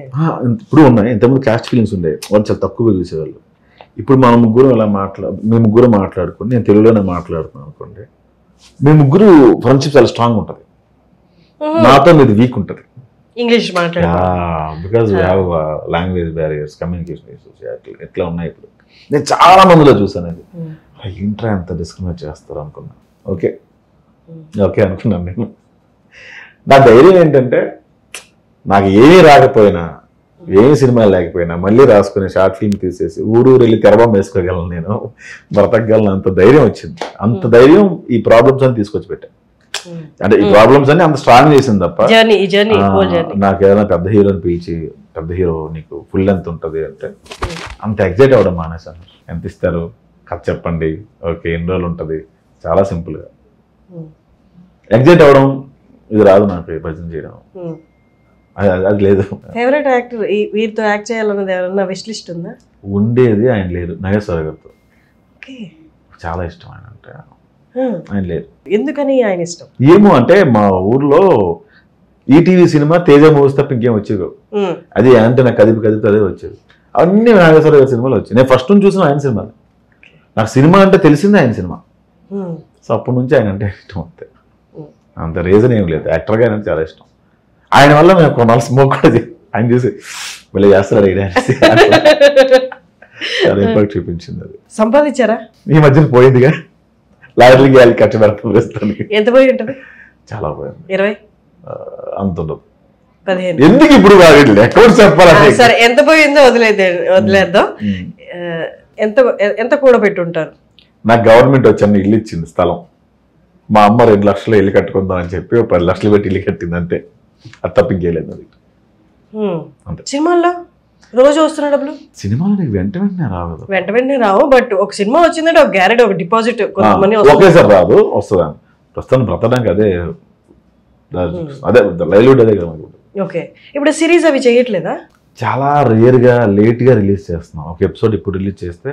ఇప్పుడు ఉన్నాయి. ఇంతకుముందు క్యాస్ట్ ఫీలింగ్స్ ఉండేవి, వాళ్ళు చాలా తక్కువగా చూసేవాళ్ళు. ఇప్పుడు మన ముగ్గురు అలా మేము ముగ్గురు మాట్లాడుకుని, నేను తెలుగులోనే మాట్లాడుతున్నాను అనుకోండి, మీ ముగ్గురు ఫ్రెండ్షిప్ చాలా స్ట్రాంగ్ ఉంటుంది. నాతో మీది వీక్ ఉంటుంది English because we have language barriers, communication issues ఎట్లా ఉన్నాయి. ఇప్పుడు నేను చాలా మందిలో చూసాను అది. ఇంట్రా ఎంత డిస్క్రిమినేట్ చేస్తారు అనుకున్నా. ఓకే అనుకున్నాను నేను. నా ధైర్యం ఏంటంటే నాకు ఏమీ రాకపోయినా, ఏమి సినిమాలు లేకపోయినా మళ్ళీ రాసుకుని షార్ట్ ఫిల్మ్ తీసేసి ఊరు వెళ్ళి తెరబొమ్మ వేసుకోగలను, నేను బ్రతకగలను. అంత ధైర్యం వచ్చింది. అంత ధైర్యం ఈ ప్రాబ్లమ్స్ అని తీసుకొచ్చి పెట్టాను. అంటే ఈ ప్రాబ్లమ్స్ అన్ని అంత స్ట్రాంగ్ చేసింది తప్ప నాకు ఏదైనా పెద్ద హీరోని పిలిచి, పెద్ద హీరో నీకు ఫుల్ లెంత్ ఉంటుంది అంటే అంత ఎగ్జైట్ అవ్వడం మానేశాను. ఎంత ఇస్తారు, కథ చెప్పండి, ఓకే ఎన్ని రోజులు ఉంటుంది, చాలా సింపుల్గా ఎగ్జైట్ అవ్వడం. ఇది రాదు నాకు భజన చేయడం, అది లేదు. ఫేవరెట్ యాక్టర్ వీరితో యాక్ట్ చేయాలన్నది ఎవరన్నా విష్ లిస్ట్ ఉందా? ఉండేది, ఆయన లేరు. నాగేశ్వర గారితో చాలా ఇష్టం ఆయన అంటే, ఆయన లేరు. ఎందుకని ఆయన ఇష్టం? ఏమో అంటే మా ఊర్లో ఈటీవీ సినిమా తేజ మూవీస్ తప్ప ఇంకేం వచ్చేది. అది అంటే నాకు కదిపి అదే వచ్చేది. అన్ని నాగేశ్వర గారి సినిమాలు వచ్చాయి. నేను ఫస్ట్ నుంచి చూసిన ఆయన సినిమాలు. నాకు సినిమా అంటే తెలిసిందే ఆయన సినిమా. సో అప్పటి నుంచి ఆయన అంటే ఇష్టం. అంతే, అంత రీజన్ ఏం లేదు. యాక్టర్గా ఆయన చాలా ఇష్టం. ఆయన వల్ల మేము కొన్నాళ్ళు స్మోక్ కూడా ఆయన చూసి మళ్ళీ చేస్తాడు చాలా ఇంపాక్ట్ చూపించింది. అది సంపాదించారా? ఈ మధ్యన పోయిందిగా, లాయర్లకి ఖర్చు పెడతాం ప్రస్తుతానికి. ఎంత పోయి ఉంటుంది? చాలా పోయింది. 20 అంత ఉండదు. 15 ఎందుకు ఇప్పుడు అకౌంట్ చెప్పాలి. సరే ఎంత పోయిందో వదిలేద్దాం. ఎంత కూడా పెట్టుంటారు? నాకు గవర్నమెంట్ వచ్చి ఇల్లు ఇచ్చింది స్థలం. మా అమ్మ 2 లక్షలు ఇల్లు కట్టుకుందాం అని చెప్పి 10 లక్షలు పెట్టి ఇల్లు కట్టింది అంతే. అది తప్పింకేలేదు. అది అంతే. సినిమాల్లో రోజు వస్తున్న డబ్బులు సినిమాలో నీకు వెంటనే రాదు. వెంటనే రావు. బట్ ఒక సినిమా వచ్చిందంటే ఒక గ్యారెంటీ, ఒక డిపాజిట్ ఒకేసారి రాదు. వస్తుందా ప్రస్తుతం బ్రతడానికి అదే లైవ్లీవుడ్ అదే కదా. ఓకే, ఇప్పుడు సిరీస్ అవి చేయట్లేదా? చాలా రేర్ గా లేట్ గా రిలీజ్ చేస్తున్నాం. ఒక ఎపిసోడ్ ఇప్పుడు రిలీజ్ చేస్తే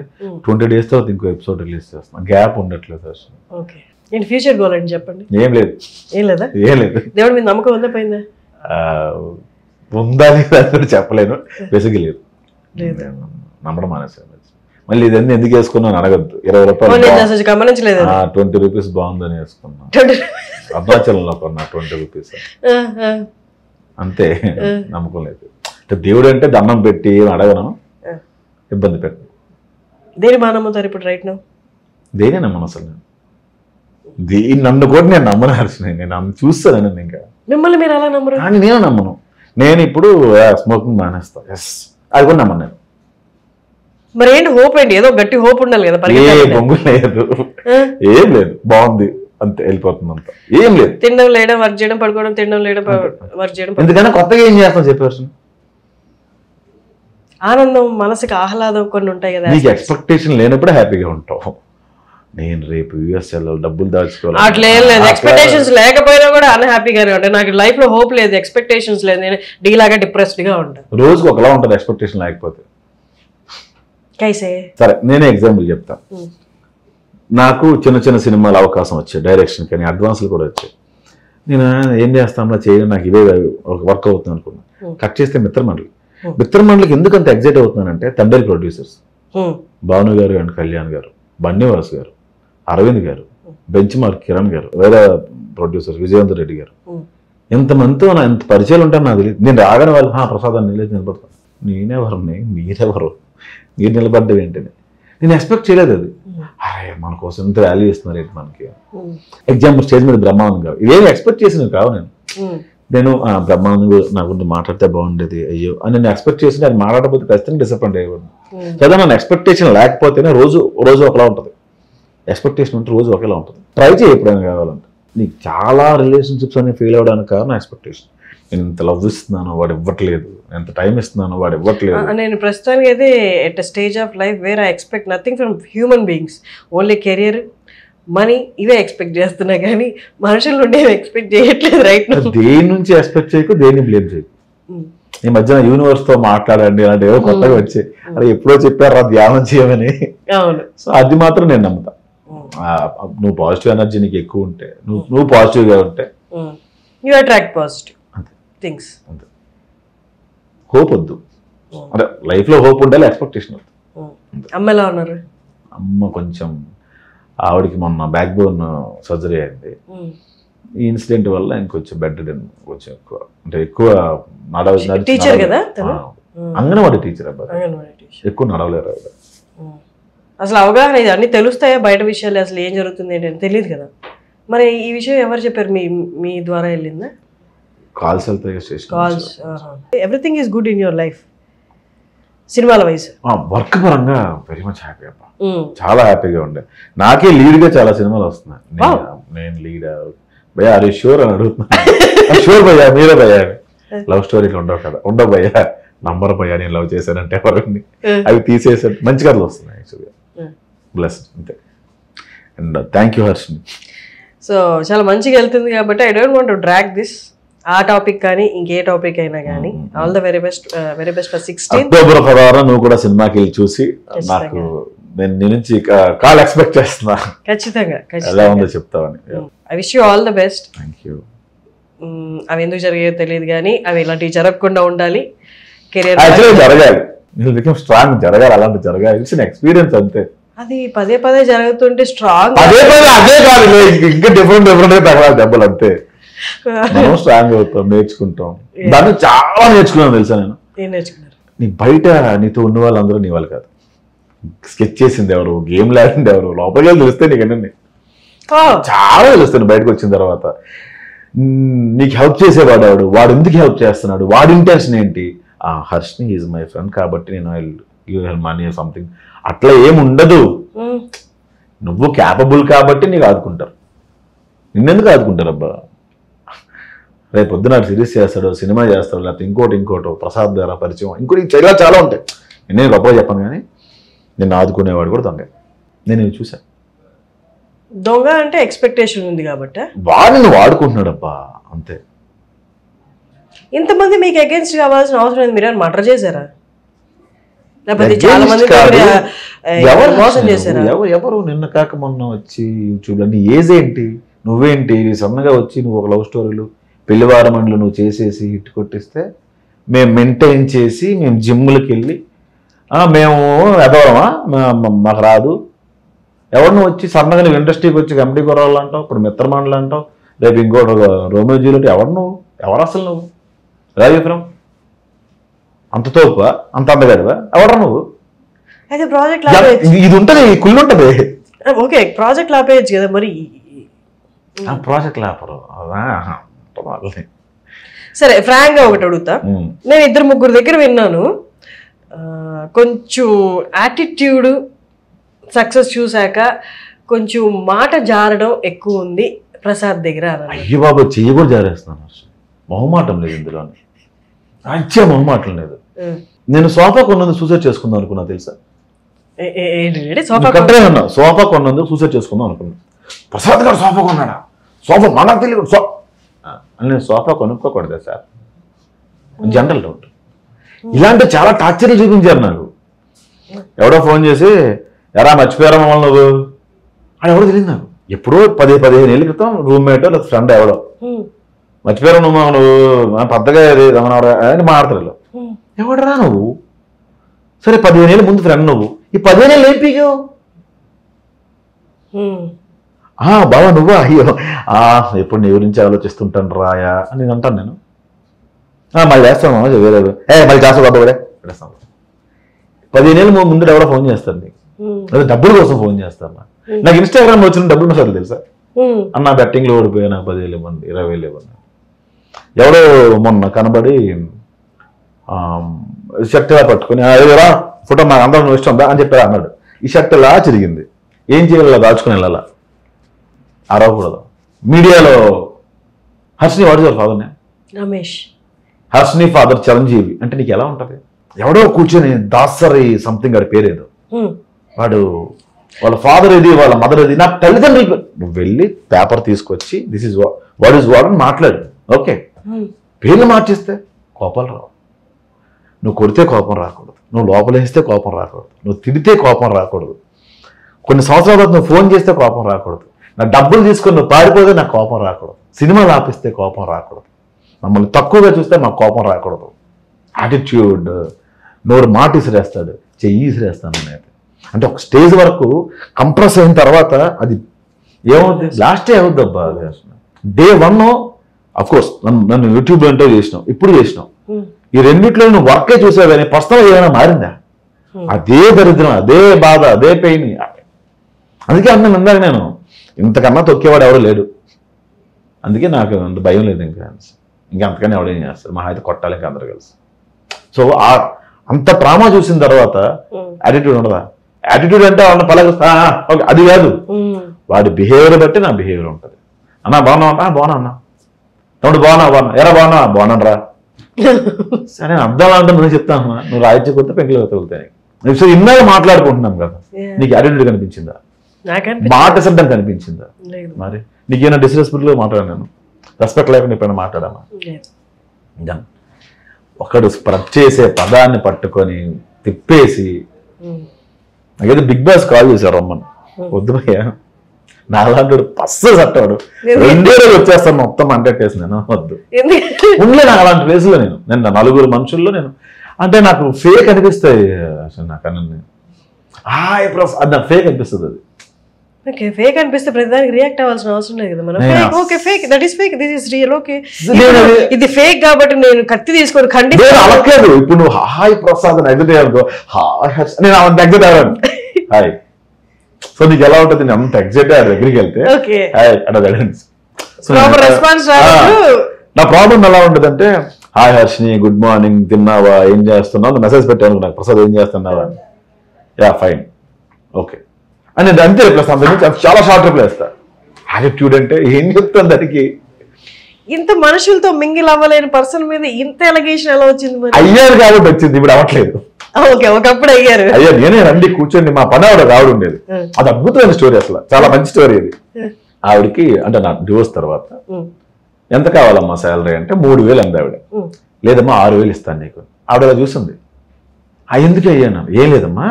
20 days తర్వాత ఇంకో ఎపిసోడ్ రిలీజ్ చేస్తున్నాం. గ్యాప్ ఉండట్లేదు అసలు. ఓకే, ఏంటి ఫ్యూచర్ గోల్ అని చెప్పండి. ఏం లేదు. ఏం లేదా? ఏం లేదు. దేవుడి మీద నమ్మకం ఉందా పోయిందా? ఉందని చెప్పలేను. బేసిక్గా లేదు, నమ్మడం మానేసాను. మళ్ళీ ఇదన్నీ ఎందుకు వేసుకున్నాను అడగద్దు. 20 రూపాయలు గమనించలేదు. 20 రూపీస్ బాగుందని వేసుకున్నాను. అరుణాచలంలో కొన్నా 20 రూపీస్ అంతే. నమ్మకం లేదు. దేవుడు అంటే దండం పెట్టి అడగను, ఇబ్బంది పెట్టను. దేని బాగా నమ్ముతారు ఇప్పుడు రైట్ నౌ? దేనే నమ్మను అసలు. నన్ను కూడా నేను నమ్మను హర్షిని. నేను చూస్తాను. ఇంకా మిమ్మల్ని మీరు అలా నమ్మరు? కానీ నేను నమ్మను. నేను ఇప్పుడు స్మోకింగ్ మానేస్తాను. ఎస్, అది కూడా నమ్మను నేను. మరి ఏంటి హోప్ ఏంటి? ఏదో గట్టి హోప్ ఉండాలి కదా. బొంగు లేదు, ఏం లేదు, బాగుంది అంతే, వెళ్ళిపోతుంది అంతా. ఏం లేదు. తినడం లేడం, వర్క్ చేయడం, పడుకోవడం, తినడం లేడం, వర్క్ చేయడం. ఎందుకన్నా కొత్తగా ఏం చేస్తాను చెప్పేసి. ఆనందం, మనసుకి ఆహ్లాదం కొన్ని ఉంటాయి కదా. నీకు ఎక్స్పెక్టేషన్ లేనప్పుడు హ్యాపీగా ఉంటావు. నేను రేపు యూఎస్ వెళ్ళాలి, డబ్బులు దాచుకోవాలి, అట్లా ఏం లేదు. ఎక్స్పెక్టేషన్స్ లేకపోయినా కూడా అన్హ్యాపీగానే ఉంటాయి. నాకు లైఫ్ లో హోప్ లేదు, ఎక్స్పెక్టేషన్స్ లేదు, నేను డీలాగా డిప్రెస్డ్ గా ఉంటాను. రోజుకి ఒకలా ఉంటుంది ఎక్స్పెక్టేషన్ లేకపోతే. కైసే సరే, నేనే ఎగ్జాంపుల్ చెప్తాను. నాకు చిన్న చిన్న సినిమాలు అవకాశం వచ్చాయి, డైరెక్షన్ కానీ అడ్వాన్స్లు కూడా వచ్చాయి. నేను ఏం చేస్తాను చేయడం, నాకు ఇవే వర్క్ అవుతుంది అనుకున్నాను. కట్ చేస్తే మిత్రమండలికి ఎందుకు అంత ఎగ్జైట్ అవుతున్నానంటే, తండ్రి ప్రొడ్యూసర్స్ భాను గారు అండ్ కళ్యాణ్ గారు, బన్నీవాస్ గారు, అరవింద్ గారు, బెంచ్ మార్క్ కిరణ్ గారు, వేరే ప్రొడ్యూసర్ విజయేందర్ రెడ్డి గారు, ఎంతమందితో నా ఎంత పరిచయాలు ఉంటాను నాకు తెలియదు. నేను రాగానే వాళ్ళు ప్రసాదాన్ని నిలబడతాను. నేనెవరిని, మీరెవరు, మీరు నిలబడ్డం ఏంటని నేను ఎక్స్పెక్ట్ చేయలేదు. అది అరే మన కోసం ఎంత వాల్యూ ఇస్తున్నారు ఏంటి మనకి. ఎగ్జాంపుల్ స్టేజ్ మీద బ్రహ్మానందం గారు, ఇవేమి ఎక్స్పెక్ట్ చేసినవి కావు. నేను బ్రహ్మానందం నా గురించి మాట్లాడితే బాగుండేది అయ్యో అని నేను ఎక్స్పెక్ట్ చేసి అది మాట్లాడకపోతే ఖచ్చితంగా డిసప్పాయింట్ అయ్యేవాడిని. కదా, నన్ను ఎక్స్పెక్టేషన్ లేకపోతేనే రోజు ఒకలా ఉంటుంది. ఎక్స్పెక్టేషన్ ఉంటే రోజు ఒకేలా ఉంటుంది. ట్రై చేయి ఎప్పుడైనా కావాలంటే. నీకు చాలా రిలేషన్షిప్స్ అనేవి ఫెయిల్ అవ్వడానికి కారణం ఎక్స్పెక్టేషన్. నేను ఇంత లవ్ ఇస్తున్నాను వాడు ఇవ్వట్లేదు, ఎంత టైం ఇస్తున్నాను వాడు ఇవ్వట్లేదు. నేను ప్రస్తుతానికి అయితే at stage of life where I expect nothing from human beings, only career, money, ఇవే ఎక్స్పెక్ట్ చేస్తున్నా కానీ మనుషుల నుండి ఎక్స్పెక్ట్ చేయట్లేదు రైట్ నౌ. దేని నుంచి ఎక్స్పెక్ట్ చేయకు, దేన్ని బ్లేమ్ చేయకు. ఈ మధ్యన యూనివర్స్ తో మాట్లాడండి అంటే ఏవో కొత్తగా వచ్చాయి. అరే ఎప్పుడో చెప్పారా ధ్యానం చేయమని. అవును. సో అది మాత్రం నేను నమ్ముతా. నువ్వు పాజిటివ్ ఎనర్జీ నీకు ఎక్కువ ఉంటే, నువ్వు పాజిటివ్ గా ఉంటే యూ అట్రాక్ట్ పాజిటివ్ థింగ్స్. అంతే. హోప్ వద్దు. అంటే లైఫ్ లో హోప్ ఉండాలి, ఎక్స్పెక్టేషన్ వద్దు. అమ్మ ఎలా ఉన్నారు? అమ్మ కొంచెం, ఆవిడకి మొన్న బ్యాక్ బోన్ సర్జరీ అయింది. ఈ ఇన్సిడెంట్ వల్ల ఇంకొంచెం బెడ్ కొంచెం ఎక్కువ, అంటే ఎక్కువ టీచర్ కదా, అంగన్వాడీ టీచర్ అబ్బాయి, ఎక్కువ నడవలేరు. అసలు అవగాహన ఇది అన్ని తెలుస్తాయా బయట విషయాలు, అసలు ఏం జరుగుతుంది ఏంటని తెలియదు కదా. మరి ఈ విషయం ఎవరు చెప్పారు? మీ ద్వారా వెళ్ళిందా? కాల్స్ వెళ్తాయి, calls. Everything is good in your life సినిమాల వైజ్? వర్క్ పరంగా వెరీ మచ్ హ్యాపీ అబ్బా, చాలా హ్యాపీగా ఉండే. నాకే లీడ్ గా చాలా సినిమాలు వస్తున్నాయి. నేను లీడ్ భయ్యా అరే షూర్ అని అడుగుతున్నాను. షూర్ భయ్యా, మీరే భయ్యా. లవ్ స్టోరీలు ఉండవు కదా, ఉండవు భయ్యా. నంబర్ భయ్యా నేను లవ్ చేశానంటే ఎవరిని, అవి తీసేసాను. మంచి కథలు వస్తున్నాయి యాక్చువల్గా. బ్లెస్ అంతే. And thank you Harshini. So చాలా మంచిగా వెళ్తుంది కాబట్టి I don't want to drag this. ఆ టాపిక్ కానీ ఇంకే టాపిక్ అయినా కానీ all the very best for 16 October 16 నువ్వు కూడా సినిమాకి వెళ్ళి చూసి నాకు నేను నీ నుంచి కాల్ ఎక్స్పెక్ట్ చేస్తున్నా. ఖచ్చితంగా ఎలా ఉందో చెప్తావని. I wish you all the best. Thank you. అవి ఎందుకు జరిగాయో తెలియదు కానీ అవి ఇలాంటివి జరగకుండా ఉండాలి. కెరీర్ జరగాలి, స్ట్రాంగ్ జరగాలి, అలాంటి జరగాలి. ఇట్స్ ఎక్స్పీరియన్స్ అంతే. అది పదే పదే జరుగుతుంటే స్ట్రాంగ్, అదే కాదు ఇంకా డిఫరెంట్ తగలాలి దెబ్బలు అంతే. మనం స్ట్రాంగ్ అవుతాం, నేర్చుకుంటాం. దాన్ని చాలా నేర్చుకున్నాను తెలుసా నేను. ఏం నేర్చుకున్నారు? నీ బయట నీతో ఉన్న వాళ్ళందరూ నీ వాళ్ళు కాదు. స్కెచ్ చేసింది ఎవరు, గేమ్ లాడింది ఎవరు, లోపలికి వెళ్ళి తెలిస్తే నీకు అన్నీ చాలా తెలుస్తాను బయటకు వచ్చిన తర్వాత. నీకు హెల్ప్ చేసేవాడు వాడు ఎందుకు హెల్ప్ చేస్తున్నాడు, వాడి ఇంటెన్షన్ ఏంటి, హర్ష్ని ఈజ్ మై ఫ్రెండ్ కాబట్టి నేను I give help money something, అట్లా ఏముండదు. నువ్వు క్యాపబుల్ కాబట్టి నీకు ఆదుకుంటారు. నిన్నెందుకు ఆదుకుంటారు అబ్బా? రేపు పొద్దున సిరీస్ చేస్తాడు, సినిమా చేస్తాడు, లేకపోతే ఇంకోటో ప్రసాద్ ద్వారా పరిచయం, ఇంకోటి ఇలా చాలా ఉంటాయి. నేను గొప్పగా చెప్పాను, కానీ నిన్ను ఆదుకునేవాడు కూడా దొంగ. నేను ఇవి చూశాను. దొంగ అంటే ఎక్స్పెక్టేషన్ ఉంది కాబట్టి వాడిని వాడుకుంటున్నాడు అబ్బా, అంతే. ఇంతమంది మీకు అగేన్స్ట్ కావాల్సిన అవసరం లేదు. మీరు మర్డర్ చేశారా, లేకపోతే చాలా మంది మోసం చేశారా? ఎవరు నిన్న కాక మొన్న వచ్చి యూట్యూబ్ నీ ఏజ్ ఏంటి, నువ్వేంటి సన్నగా వచ్చి నువ్వు ఒక లవ్ స్టోరీలు పెళ్లివారమండ్లు నువ్వు చేసేసి హిట్ కొట్టిస్తే మేము మెయింటైన్ చేసి మేము జిమ్లకి వెళ్ళి మేము ఎదవరమా మాకు రాదు, ఎవరు నువ్వు వచ్చి సన్నగా నువ్వు ఇండస్ట్రీకి వచ్చి కమిటీ కొరాలు అంటావు, ఇప్పుడు మిత్రమండలు అంటావు, రేపు ఇంకోటి రోమోజీలు, ఎవరు అసలు నువ్వు రాజీపురం అంత తోపువా, అంత అందగాడివా, ఎవరు నువ్వు? అయితే ప్రాజెక్ట్ ఇది ఉంటుంది, కుళ్ళు ఉంటుంది. ఓకే, ప్రాజెక్ట్ ఆపేయచ్చు కదా మరి. ప్రాజెక్ట్ ఆపరు. సరే, ఫ్రాంక్ గా ఒకటి అడుగుతా. నేను 2-3 దగ్గర విన్నాను, కొంచెం యాటిట్యూడ్ సక్సెస్ చూసాక కొంచెం మాట జారడం ఎక్కువ ఉంది ప్రసాద్ దగ్గర. అయ్యో బాబా, చెయ్యి కూడా జారేస్తాను. మొహమాటం లేదు ఇందులో, అచ్చే మొహమాటం లేదు. నేను సోఫా కొన్నందుకు సూసైడ్ చేసుకుందాం అనుకున్నా, తెలుసా? సోఫా కొన్నందుకు సూసైడ్ చేసుకుందాం అనుకున్నా. ప్రసాద్ గారు సోఫా కొన్నాడా? సోఫా మనకు తెలియదు అని నేను సోఫా కొనుక్కోకూడదా సార్? General doubt. ఇలాంటి చాలా టార్చర్లు చూపించారు నాకు. ఎవడో ఫోన్ చేసి ఎరా మర్చిపోయారా మమ్మల్ని నువ్వు అని ఎవడో తెలియదు నాకు. ఎప్పుడో 10-15 ఏళ్ళ క్రితం రూమ్మేటో లేదా ఫ్రెండ్ ఎవడో మర్చిపోయారా నువ్వు పెద్దగా రమణవరా అని మాట్లాడతారు. ఎవడరా నువ్వు? సరే 15 ఏళ్ళ ముందు ఫ్రెండ్ నువ్వు, ఈ 15 ఏళ్ళు ఏం పీకావు? బాబా నువ్వా? అయ్యో ఎప్పుడు నీ గురించి ఆలోచిస్తుంటాను రాయా అని నేను అంటాను. నేను మళ్ళీ చేస్తాను వేరే మళ్ళీ చేస్తా బాబా కూడా పెడేస్తాను. 15 ఏళ్ళ ముందు ఎవడో ఫోన్ చేస్తాను నీకు, అదే డబ్బుల కోసం ఫోన్ చేస్తాను. నాకు ఇన్స్టాగ్రామ్ వచ్చిన డబ్బులు సార్ తెలుసా అన్న, బెట్టింగ్లో ఓడిపోయా నాకు 10,000 ఇవ్వండి 20,000 ఇవ్వండి. ఎవడో మొన్న కనబడి షర్ట్ ఇలా పట్టుకుని రా ఫోటో నాకు అందరం నువ్వు ఇష్టం అని చెప్పారు అన్నాడు. ఈ షర్ట్ ఇలా చిరిగింది, ఏం చేయాలి? దాచుకుని వెళ్ళాలా, అరవకూడదు. మీడియాలో హర్షిని వాడు ఫాదర్నే రమేష్, హర్షిని ఫాదర్ చిరంజీవి అంటే నీకు ఎలా ఉంటుంది? ఎవడో కూర్చొని దాసరి సంథింగ్ వాడి పేరేదో, వాడు వాళ్ళ ఫాదర్ ఏది వాళ్ళ మదర్ ఏది, నాకు తల్లిదండ్రులు. నువ్వు వెళ్ళి పేపర్ తీసుకొచ్చి this is what is what అని మాట్లాడు. ఓకే, పేర్లు మార్చిస్తే కోపాలు రావు. నువ్వు కొడితే కోపం రాకూడదు, నువ్వు లోపలేస్తే కోపం రాకూడదు, నువ్వు తిడితే కోపం రాకూడదు, కొన్ని సంవత్సరాల తర్వాత నువ్వు ఫోన్ చేస్తే కోపం రాకూడదు, నా డబ్బులు తీసుకొని నువ్వు పారిపోతే నాకు కోపం రాకూడదు, సినిమాలు ఆపిస్తే కోపం రాకూడదు, మమ్మల్ని తక్కువగా చూస్తే మాకు కోపం రాకూడదు. యాటిట్యూడ్, నోరు మాట ఇసిరేస్తాడు, చెయ్యి ఇసిరేస్తాను అనేది. అంటే ఒక స్టేజ్ వరకు కంప్రెస్ అయిన తర్వాత అది ఏమవుతుంది, లాస్టే అవుద్ది అబ్బా. అది డే 1 అఫ్కోర్స్ నన్ను యూట్యూబ్లో ఇంటర్వ్యూ చేసినావు, ఇప్పుడు చేసినావు, ఈ రెండిట్లో నువ్వు వర్కే చూసావు కానీ పర్సనల్ ఏమైనా మారిందా? అదే దరిద్రం, అదే బాధ, అదే పెయిన్. అందుకే అన్నాను ఇందాక, నేను ఇంతకన్నా తొక్కేవాడు ఎవడో లేడు, అందుకే నాకు అంత భయం లేదు. ఇంకంతకన్నా ఎవడేం చేస్తారు, మా అయితే కొట్టాలి ఇంకా అందరు కలిసి. సో అంత ట్రామా చూసిన తర్వాత యాటిట్యూడ్ ఉండదా? యాటిట్యూడ్ అంటే వాళ్ళని పలకరిస్తా ఓకే అది కాదు, వాడి బిహేవియర్ బట్టి నా బిహేవియర్ ఉంటుంది. అన్నా బాగున్నా బాగున్నా అన్నా, తమ్ముడు బాగున్నా ఎరా బాగున్నాను రా సరే అర్థం అంటే నువ్వు చెప్తాను, నువ్వు రాయిచ్చే కొత్త పెంకులు తగులుతాయి. సో ఇన్నాళ్ళు మాట్లాడుకుంటున్నాం కదా, నీకు యాటిట్యూడ్ కనిపించిందా? మాట శబ్దం కనిపించిందా? మరి నీకేమైనా డిస్రెస్పెక్ట్గా మాట్లాడాను నేను? రెస్పెక్ట్ లేకుండా ఎప్పుడైనా మాట్లాడామా? ఒకడు స్ప్రెడ్ చేసే పదాన్ని పట్టుకొని తిప్పేసి, నాకైతే బిగ్ బాస్ కాల్ చేశారు రమ్మని, వద్దు భయ్యా నాలాంటి పస్సు సట్టాడు 2 రోజులు వచ్చేస్తాను మొత్తం అంటేసి నేను వద్దు ఉండలే. నాకు అలాంటి ప్లేస్లో నేను 4 మనుషుల్లో నేను అంటే నాకు ఫేక్ అనిపిస్తాయి అసలు. నాకు అది నాకు ఫేక్ అనిపిస్తుంది. అది ఓకే, ఫేక్ అనిపిస్తే ప్రతిదానికి రియాక్ట్ అవ్వాల్సిన అవసరం లేదు కదా మనం. Okay fake, that is fake, this is real. Okay ఇది ఫేక్ కాబట్టి నేను కత్తి తీసుకొని ఖండిత అలగలేదు. ఇప్పుడు నువ్వు హాయ్ ప్రసాద్ అని ఎగ్జిట్ అయ్యానుకో, నేను అంత ఎగ్జిట్ అయ్యాను హాయ్. సో నీకు ఎలా ఉంటుంది, నేను అంత ఎగ్జిట్ అయ్యారు దగ్గరికి వెళ్తే హాయ్ అంటే రెస్పాన్స్ నా ప్రాబ్లం ఎలా ఉంటదంటే హాయ్ హర్షిని గుడ్ మార్నింగ్ తిన్నావా ఏం చేస్తున్నావు మెసేజ్ పెట్టాను నాకు ప్రసాద్ ఏం చేస్తున్నావా యా ఫైన్ ఓకే అని అంతే రిప్లై చాలా షార్ట్ రిప్లై ఇస్తా యాటిట్యూడ్ అంటే ఏం చెప్తాను దానికి ఇంత మనుషులతో మింగిల్ అవ్వలేని పర్సన్ మీద ఇంత ఎలిగేషన్ ఎలా వచ్చింది మరి అయ్యారు కాబట్టి వచ్చింది ఇప్పుడు అవ్వట్లేదు ఓకే ఒకప్పుడు అయ్యారు అయ్యా నేనే రండి కూర్చోండి మా పని ఆవిడ ఆవిడ ఉండేది అది అద్భుతమైన స్టోరీ అసలు చాలా మంచి స్టోరీ అది ఆవిడకి అంటే నా డివోర్స్ తర్వాత ఎంత కావాలమ్మా శాలరీ అంటే 3,000 అంది ఆవిడ లేదమ్మా 6,000 ఇస్తాను నీకు ఆవిడ అలా చూసింది ఎందుకు అయ్యాను ఏం లేదమ్మా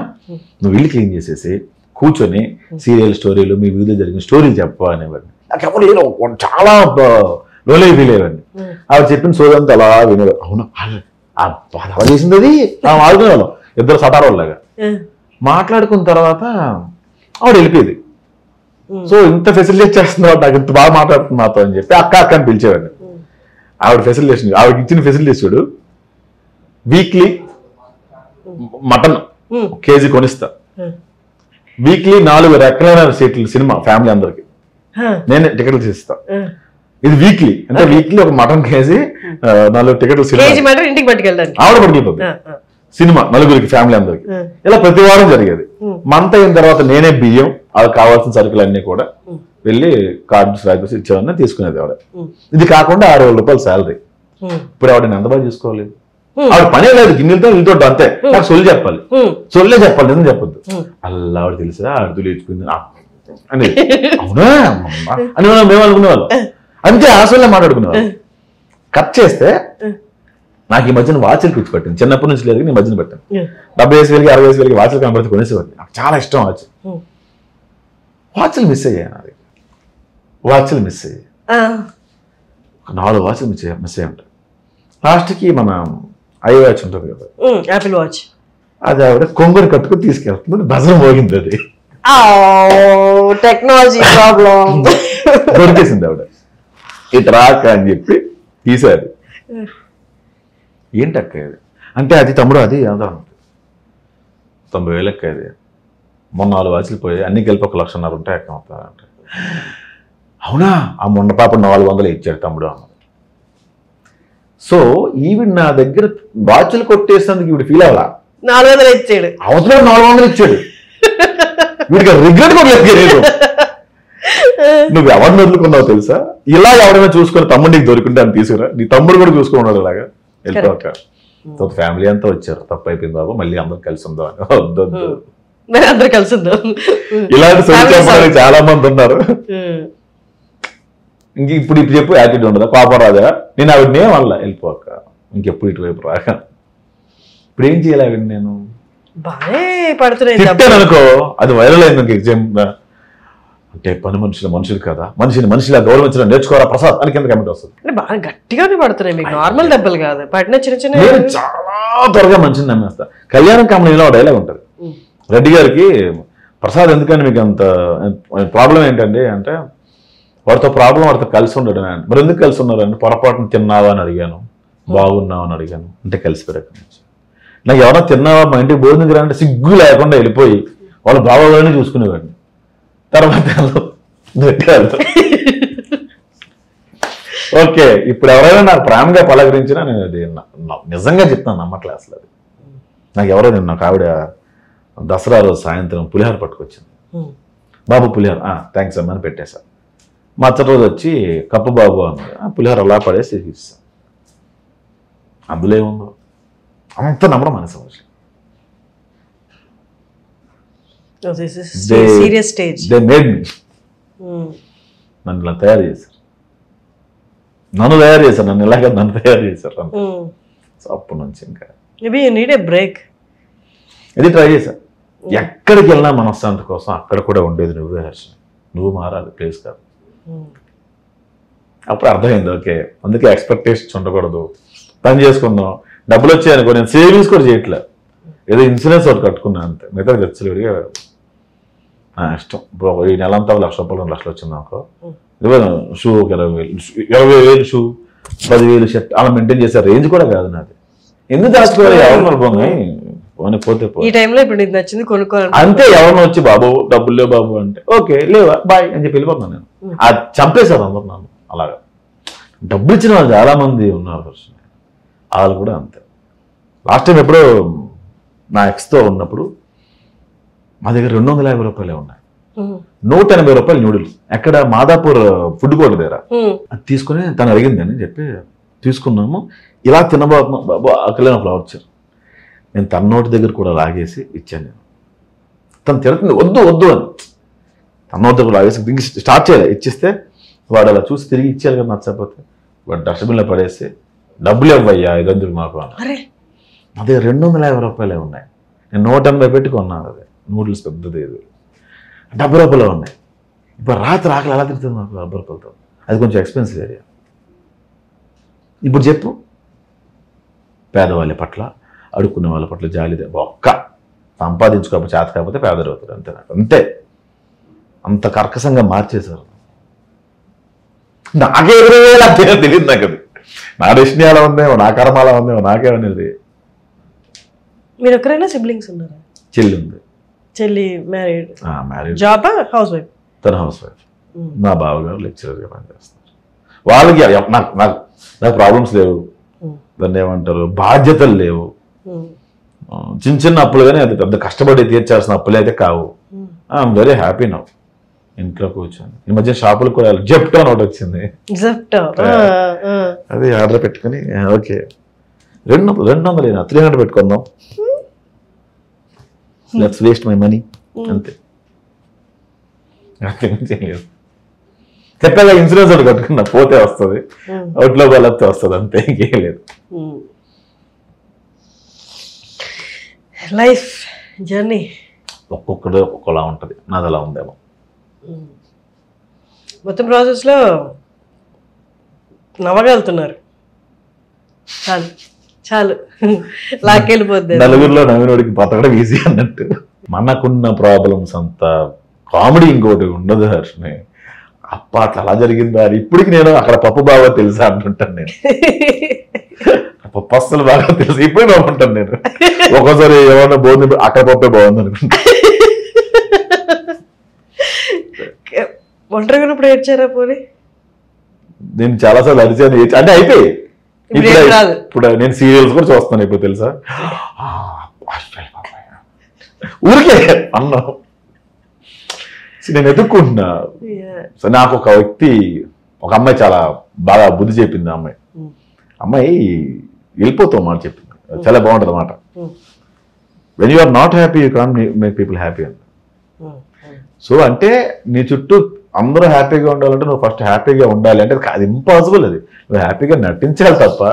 నువ్వు ఇల్లు క్లీన్ చేసేసి కూర్చొని సీరియల్ స్టోరీలు మీ వీధిలో జరిగిన స్టోరీలు చెప్పా అనేవాడిని నాకు ఎవరు చాలా లోలే ఫీల్ అయ్యేవాడిని ఆవిడ చెప్పిన సోదంతా అలా వినేవాడు అవును అలా చేసింది అది ఆడుకునేవాళ్ళం ఇద్దరు సటారోళ్ళగా మాట్లాడుకున్న తర్వాత ఆవిడ వెళ్ళిపోయేది సో ఇంత ఫెసిలిటేట్ చేస్తున్నవాడు నాకు ఇంత బాగా మాట్లాడుతుంది నాతో అని చెప్పి అక్క అక్క అని పిలిచేవాడిని ఆవిడ ఫెసిలిటేషన్ ఆవిడకి ఇచ్చిన ఫెసిలిటీస్ చూడు వీక్లీ మటన్ కేజీ కొనిస్తా వీక్లీ 4 రెక్కలైన సీట్లు సినిమా ఫ్యామిలీ అందరికి నేనే టికెట్లు తీస్తా ఇది వీక్లీ అంటే వీక్లీ ఒక మటన్ కేజీ 4 టికెట్లు సినిమా ఇంటికి పట్టుకెళ్ళడానికి ఆవిడ పట్టుకెళ్తుంది సినిమా నలుగురికి ఫ్యామిలీ అందరికి ఇలా ప్రతి వారం జరిగేది మంత్ అయిన తర్వాత నేనే బియ్యం అది కావాల్సిన సరుకులు అన్ని కూడా వెళ్ళి కార్డ్స్ రాసి ఇచ్చేవన్నీ తీసుకునేది ఆవిడ ఇది కాకుండా 6,000 రూపాయలు శాలరీ ఇప్పుడు ఆవిడని ఎంత బాగా చూసుకోవాలి ఆవిడ పనే లేదు గిన్నెలతో వీళ్ళతో అంతే నాకు సొల్లు చెప్పాలి సొల్లే చెప్పాలి ఎందుకు చెప్పొద్దు అలా ఆవిడ తెలుసా ఆవిడ లేచుకుంది అని అవునా అని మేము అనుకునేవాళ్ళం అంతే ఆ సొల్లే మాట్లాడుకునేవాళ్ళం కట్ చేస్తే నాకు ఈ మధ్యన వాచ్లు పిచ్చి పట్టింది చిన్నప్పటి నుంచి లేదు నేను మధ్యన పెట్టాను 70,000 60,000 వాచ్లు కనబడితే కొనేసేవాడిని నాకు చాలా ఇష్టం వాచ్లు మిస్ అయ్యాయి నాది వాచ్లు మిస్ అయ్యాయి 4 వాచ్లు మిస్ అయ్యి ఉంటాయి లాస్ట్కి మన ఐ వాచ్ ఉంటుంది కదా యాపిల్ వాచ్ అది ఆవిడ కొంగురు కట్టుకుని తీసుకెళ్తుంది భజన మోగింది అది టెక్నాలజీ ప్రాబ్లం దొరికేసింది ఆవిడ ఇటు రాక అని చెప్పి తీసారు ఏంటి అక్క ఇది అంటే అది తమ్ముడు అది ఏదో 90,000 అక్క ఇది మొన్న 4 వాచ్లు పోయి అన్ని కలిపి 1,00,000 ఉంటాయి అక్క మొత్తం అంటే అవునా ఆ మొన్న పాప 400 ఇచ్చాడు తమ్ముడు అన్నది సో ఈవిడ నా దగ్గర వాచ్లు కొట్టేసినందుకు ఈవిడ ఫీల్ అవ్వాలా 400 ఇచ్చాడు అవసరం 400 ఇచ్చాడు వీడికి రిగ్రెట్ కూడా లేదు నువ్వు ఎవరిని వదులుకున్నావు తెలుసా ఇలా ఎవరైనా చూసుకొని తమ్ముడికి దొరికింటే అని తీసుకురా నీ తమ్ముడు కూడా చూసుకున్నాడు అలాగా వెళ్ళిపోక ఫ్యామిలీ అంతా వచ్చారు తప్పు అయిపోయింది బాబు మళ్ళీ అందరూ కలిసి ఉందాం అని వద్దొద్దు అందరు కలిసి ఉందాం ఇలాంటి సొల్లు చాలా మంది ఉన్నారు ఇంక ఇప్పుడు చెప్పు యాటిట్యూడ్ ఉండదా కోపం రాదా నేను ఆవిడనే వల్ల వెళ్ళిపోక ఇంకెప్పుడు ఇటువైపు రాక ఇప్పుడు ఏం చేయాలి ఆవిడ నేను బాగానే పడుతున్నాయి తిట్టాను అనుకో అది వైరల్ అయింది ఎగ్జామ్ అంటే పని మనుషులు కదా మనిషిలా గౌరవించడం నేర్చుకోరా ప్రసాద్ అని కింద కమెంట్ వస్తుంది అంటే బాగా గట్టిగానే పడుతున్నాయి మీకు నార్మల్ దెబ్బలు కాదు పడిన చిన్న చిన్న నేను చాలా త్వరగా మనిషిని నమ్మేస్తా కళ్యాణం కామెడీలో డైలాగ్ ఉంటుంది రెడ్డి గారికి ప్రసాద్ ఎందుకని మీకు అంత ప్రాబ్లం ఏంటండి అంటే వాడితో కలిసి ఉండడం మరి ఎందుకు కలిసి ఉన్నారు అంటే పొరపాటును తిన్నావా అని అడిగాను బాగున్నావా అని అడిగాను అంటే కలిసిపోయాక నాకు ఎవరైనా తిన్నావా మా ఇంటికి భోజనం తిరాలంటే సిగ్గు లేకుండా వెళ్ళిపోయి వాళ్ళు బాగోగానే చూసుకునేవాడిని తర్వాత ఓకే ఇప్పుడు ఎవరైనా నాకు ప్రేమగా పలకరించినా నేను అది నిజంగా చెప్తాను నమ్మట్లే అసలు అది నాకు ఎవరో నేను నాకు ఆవిడ దసరా రోజు సాయంత్రం పులిహార పట్టుకొచ్చింది బాబు పులిహార థ్యాంక్స్ అమ్మని పెట్టేశా మచ్చటి రోజు వచ్చి కప్పు బాబు అన్నది పులిహార అలా పడేసి ఇస్తాను అందులో ఏముందో అంత నమ్మడం మన సమస్య సీరియస్ స్టేజ్ నన్ను ఇలా తయారు చేశారు నన్ను ఇలాగ నన్ను తయారు చేశారు సో అప్పటి నుంచి ఇంకా maybe you need a break ఇది ట్రై చేశాను ఎక్కడికి వెళ్ళినా మనశ్శాంతి కోసం అక్కడ కూడా ఉండేది నువ్వే హర్ష నువ్వు మారాలి ప్లేస్ కాదు అప్పుడు అర్థమైంది ఓకే అందుకే ఎక్స్పెక్టేషన్స్ ఉండకూడదు పని చేసుకుందాం డబ్బులు వచ్చాయనుకో నేను సేవింగ్స్ కూడా చేయట్లేదు ఏదో ఇన్సూరెన్స్ ఒకటి కట్టుకున్నాను అంతే మిగతా ఖర్చులు విడిగా ఇష్టం ఇప్పుడు ఈ నెలంతా 1,00,000 రూపాయలు 2 లక్షలు వచ్చింది అనుకో షూ 20,000 షూ 10,000 షర్ట్ అలా మెయింటైన్ చేసే రేంజ్ కూడా కాదు నాది ఎందుకు దాచుకోవాలి ఎవరు పోనీ పోతే ఈ టైంలో ఇప్పుడు నీకు నచ్చింది కొనుక్కోవాలి అంతే ఎవరిని వచ్చి బాబు డబ్బులు లేవు బాబు అంటే ఓకే లేవా బాయ్ అని చెప్పి వెళ్ళిపోతున్నాను నేను అది చంపేశారు అందరు నన్ను అలాగా డబ్బులు ఇచ్చిన వాళ్ళు చాలామంది ఉన్నారు హర్షిని. వాళ్ళు కూడా అంతే. లాస్ట్ టైం ఎప్పుడో నా ఎక్స్తో ఉన్నప్పుడు మా దగ్గర 250 రూపాయలే ఉన్నాయి, 180 రూపాయలు న్యూడిల్స్. ఎక్కడ మాదాపూర్ ఫుడ్ కోర్ట్ దగ్గర. అది తీసుకుని తను అడిగింది అని చెప్పి తీసుకున్నాము. ఇలా తినబోతున్నాం బాబు, ఆకలి ఫ్లవర్ ఇచ్చారు. నేను తన నోటి దగ్గర కూడా లాగేసి ఇచ్చాను. నేను తను తిరుగుతుంది వద్దు వద్దు అని తన నోటి దగ్గర లాగేసి దిగి స్టార్ట్ చేయాలి. ఇచ్చిస్తే వాడు అలా చూసి తిరిగి ఇచ్చారు కదా, నచ్చకపోతే వాడు డస్ట్బిన్లో పడేసి డబ్బులు ఇవ్వయ్యా ఇదందుకు మాకు అని. అదే 250 రూపాయలే ఉన్నాయి. నేను 180 పెట్టి కొన్నాను. అదే నూడిల్స్ పెద్దది, ఇది 70 రూపాయలు ఉన్నాయి. ఇప్పుడు రాత్రి ఆకలి ఎలా తిరుగుతుంది నాకు 70 రూపాయలతో? అది కొంచెం ఎక్స్పెన్సివ్ ఏరియా. ఇప్పుడు చెప్పు, పేదవాళ్ళ పట్ల అడుక్కునే వాళ్ళ పట్ల జాలిదే. ఒక్క సంపాదించుకోకపోతే చేత కాకపోతే పేదలు అవుతారు అంతే. నాకు అంతే, అంత కర్కశంగా మార్చేశారు. నాకే ఎదురయ్యేలా తెలియదు నాకు. అది నా డెస్టినీ అలా ఉందేమో, నా కర్మ అలా ఉందేమో, నాకేమనేది. మీరు ఎక్కడైనా సిబ్లింగ్స్ ఉన్నారా? చెల్లి ఉంది. చెల్లి married? Married. Job? House wife? తన హౌస్ వైఫ్. మా బావగారు లెక్చరర్గా పనిచేస్తారు. వాళ్ళకి నాకు ప్రాబ్లమ్స్ లేవు, దాన్ని ఏమంటారు, బాధ్యతలు లేవు. చిన్న చిన్న అప్పులు కానీ అది పెద్ద కష్టపడి తీర్చాల్సిన అప్పులు అయితే కావు. I'm very happy now. ఇంట్లో కూర్చొని ఈ మధ్య షాపులకు కూడా జెప్టో అని ఒకటి వచ్చింది, అది ఆర్డర్ పెట్టుకుని ఓకే 200 300 పెట్టుకుందాం, లెట్స్ వేస్ట్ మై మనీ అంతే. చేయలేదు. చెప్పగా ఇన్సూరెన్స్ ఒకటి కట్టుకున్నా, పోతే వస్తుంది, అవుట్లో బలతే వస్తుంది అంతే, ఇంకేం లేదు. లైఫ్ జర్నీ ఒక్కొక్కడు ఒక్కొక్కలా ఉంటుంది. నాది అలా ఉందేమో. మొత్తం ప్రాసెస్లో నవ్వగలుగుతున్నారు. చాలు చాలు, లాక్కెళ్ళిపోద్ది. నలుగురిలో నవ్వినోడికి బతకడం ఈజీ అన్నట్టు. మనకున్న ప్రాబ్లమ్స్ అంతా కామెడీ ఇంకోటి ఉండదు హర్షిని. అప్ప అట్లా అలా జరిగిందా, ఇప్పటికి నేను అక్కడ పప్పు బాగా తెలుసా అంటుంటాను. నేను పప్పు అస్సలు బాగా తెలుసు, ఇప్పుడు బాగుంటాను నేను. ఒక్కోసారి ఏమన్నా బాగుంది, అక్కడ పప్పే బాగుంది అనుకుంటా. ఒంటరిగా ఉన్నప్పుడు ఏడ్చారా పోనీ? నేను చాలాసార్లు అరిచాను, అంటే అయిపోయి. ఇప్పుడు నేను సీరియల్స్ కూడా చూస్తాను ఇప్పుడు, తెలుసా, ఊరికే అన్నా. నేను ఎదుర్కొంటున్నా. సో నాకు ఒక వ్యక్తి, ఒక అమ్మాయి చాలా బాగా బుద్ధి చెప్పింది. అమ్మాయి వెళ్ళిపోతాం మాట చెప్పింది, చాలా బాగుంటుంది అన్నమాట. When you are not happy you can't make people happy అంట. సో అంటే నీ చుట్టూ అందరూ హ్యాపీగా ఉండాలంటే నువ్వు ఫస్ట్ హ్యాపీగా ఉండాలి అంటే అది ఇంపాసిబుల్. అది నువ్వు హ్యాపీగా నటించాలి తప్ప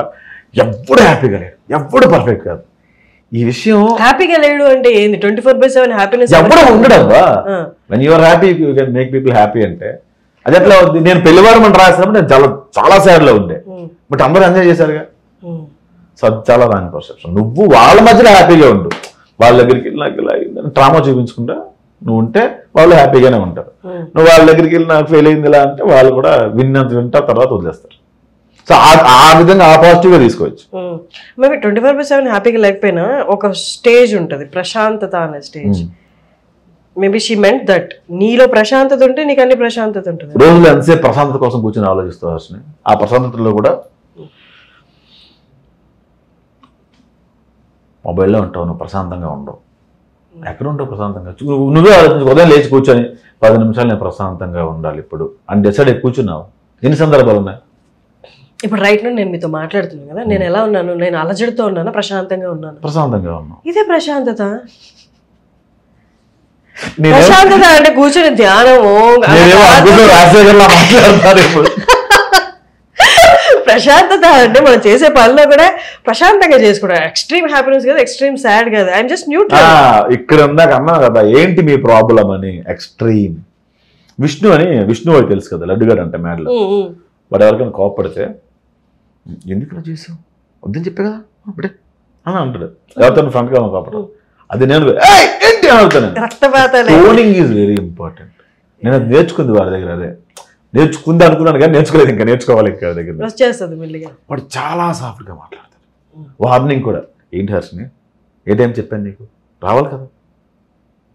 ఎప్పుడు హ్యాపీగా లేడు, ఎప్పుడు పర్ఫెక్ట్ కాదు. ఈ విషయం హ్యాపీగా లేడు అంటే ఏంది? 24/7 హ్యాపీనెస్ ఎప్పుడు ఉండడబ్బా. When you're happy you can make people happy అంటే అది ఎట్లా అవుతుంది? నేను పెళ్లివారం అని రాసినప్పుడు నేను చాలా సాడ్లో ఉండే, బట్ అందరూ ఎంజాయ్ చేశారుగా. సో అది చాలా రాంగ్ పర్సెప్షన్. నువ్వు వాళ్ళ మధ్యలో హ్యాపీగా ఉండు, వాళ్ళ దగ్గరికి వెళ్ళి నాకు ఇలా డ్రామా చూపించుకుంటా నువ్వు ఉంటే వాళ్ళు హ్యాపీగానే ఉంటారు. నువ్వు వాళ్ళ దగ్గరికి వెళ్ళి నాకు ఫెయిల్ అయింది ఇలా అంటే వాళ్ళు కూడా వింటా తర్వాత వదిలేస్తారు. సో ఆ విధంగా ఆ పాజిటివ్గా తీసుకోవచ్చు. మేబీ 24/7 హ్యాపీగా లేకపోయినా ఒక స్టేజ్ ఉంటుంది, ప్రశాంతత అనే stage. Maybe she meant that నీలో ప్రశాంతత ఉంటే నీకు అన్ని ప్రశాంతత ఉంటుంది. రోజులు ఎంతసేపు ప్రశాంతత కోసం కూర్చొని ఆలోచిస్తూ వస్తున్నాయి. ఆ ప్రశాంతతలో కూడా మొబైల్లో ఉంటావు, నువ్వు ప్రశాంతంగా ఉండవు. ఎక్కడ ఉంటావు ప్రశాంతంగా? నువ్వే ఆలోచించు. ఉదయం లేచి కూర్చొని 10 నిమిషాలు నేను ప్రశాంతంగా ఉండాలి ఇప్పుడు అని డిసైడ్ అయ్యి కూర్చున్నావు. ఎన్ని సందర్భాలు ఉన్నాయి? ఇప్పుడు రైట్ నో నేను మీతో మాట్లాడుతున్నాను కదా, నేను ఎలా ఉన్నాను? నేను అలజడితో ఉన్నాను, ప్రశాంతంగా ఉన్నాను? ప్రశాంతంగా ఉన్నాను. ఇదే ప్రశాంతత. ప్రశాంతత అంటే కూర్చొని ధ్యానము. ప్రశాంతత అంటే మనం చేసే పనిలో కూడా ప్రశాంతంగా చేసుకోవడం. ఎక్స్ట్రీమ్ హ్యాపీనెస్ కదా, ఎక్స్ట్రీమ్ సాడ్ కదా. I'm just neutral. ఇక్కడ ఉందాక అన్నా కదా ఏంటి మీ ప్రాబ్లం అని. ఎక్స్ట్రీమ్ విష్ణు వాడికి తెలుసు కదా, లడ్డుగాడు అంటే మేడలో. వాడు ఎవరికైనా కోపడితే ఎందుకు చేసావు వద్దని చెప్పే కదా అప్పుడే అని అంటాడు. ఎవరితో ఫ్రంట్గా కోపడడం అది నేను ఏంటి అవుతాను. Toning is very important. నేను అది నేర్చుకుంది వాడి దగ్గర. అదే నేర్చుకుంది అనుకున్నాను కానీ నేర్చుకోలేదు, ఇంకా నేర్చుకోవాలి ఇక్కడ దగ్గర. వాడు చాలా సాఫ్ట్గా మాట్లాడతాడు. వార్నింగ్ కూడా ఏంటి హర్షిని ఏ టైం చెప్పాను నీకు రావాలి కదా,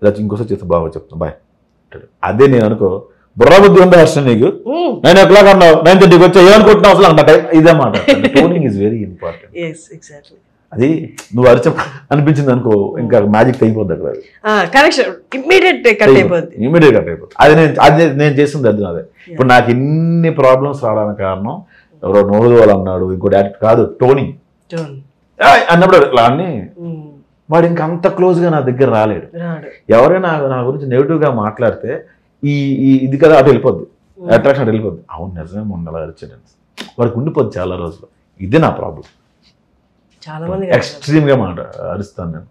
ఇలా ఇంకోసారి చేస్తే బాగా చెప్తాను బాయ్ అంటాడు. అదే నేను అనుకో బుర్ర బుద్ధి ఉండే హర్ష నీకు 9 అన్నావు 9:30 వచ్చా ఏమనుకుంటున్నావు అసలు అంట ఇదే మాట. Toning is very important. అది నువ్వు అరిచ అనిపించింది అనుకో ఇంకా మ్యాజిక్ అయిపోద్ది అక్కడ. ఇమ్మీడియట్ కట్ అయిపోద్ది. అది నేను చేసింది అది నాదే. ఇప్పుడు నాకు ఇన్ని ప్రాబ్లమ్స్ రావడానికి కారణం ఎవరో నోరు వాళ్ళు అన్నాడు, ఇంకోటి యాక్ట్ కాదు, టోనింగ్ అన్నప్పుడు ఇట్లా అని వాడు ఇంకా అంత క్లోజ్గా నా దగ్గర రాలేడు. ఎవరైనా నా గురించి నెగిటివ్గా మాట్లాడితే ఈ ఇది కదా అటు వెళ్ళిపోద్ది, అట్రాక్షన్ అటు వెళ్ళిపోద్ది. అవును నిజమే మొన్న అలా అరిచాడు వాడికి ఉండిపోద్ది చాలా రోజులు. ఇది నా ప్రాబ్లం. చాలా మంది ఎక్స్ట్రీమ్గా అరుస్తాను నేను.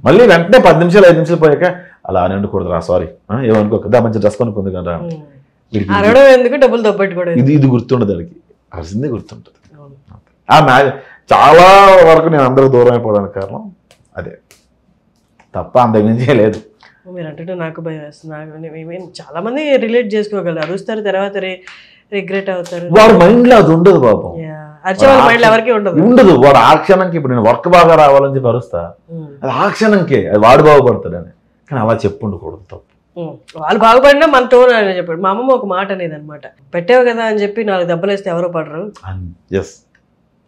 మళ్ళీ వెంటనే 10 నిమిషాలు 5 నిమిషాలు పోయాక అలా అని ఉండకూడదు రా, సారీ ఏమనుకోక మంచి డ్రెస్ కొనుక్కుంది కదా, ఇది గుర్తుండదు వాడికి, అరిసిందే గుర్తుంటుంది. చాలా వరకు నేను అందరూ దూరం అయిపోవడానికి కారణం అదే తప్ప అంతకు మించి లేదు. మీరు అంటే నాకు భయం వేస్తుంది. చాలా మంది రిలేట్ చేసుకోగలరు, అరుస్తారు తర్వాత రిగ్రెట్ అవుతారు. వాడు మైండ్ లో అది ఉండదు పాపం, ఎవరికి ఉండదు. వాడు ఆ క్షణంకి ఇప్పుడు నేను వర్క్ బాగా రావాలని చెప్పి అరుస్తా, అది ఆ క్షణంకే అది వాడు బాగుపడతాడని. కానీ అలా చెప్పుండకూడదు, తప్పు. వాళ్ళు బాగుపడినా మన టోన్ అని చెప్పాడు. మా అమ్మమ్మ ఒక మాట అనేది అనమాట, పెట్టావు కదా అని చెప్పి 4 దెబ్బలు వేస్తే ఎవరో పడరు. ఎస్,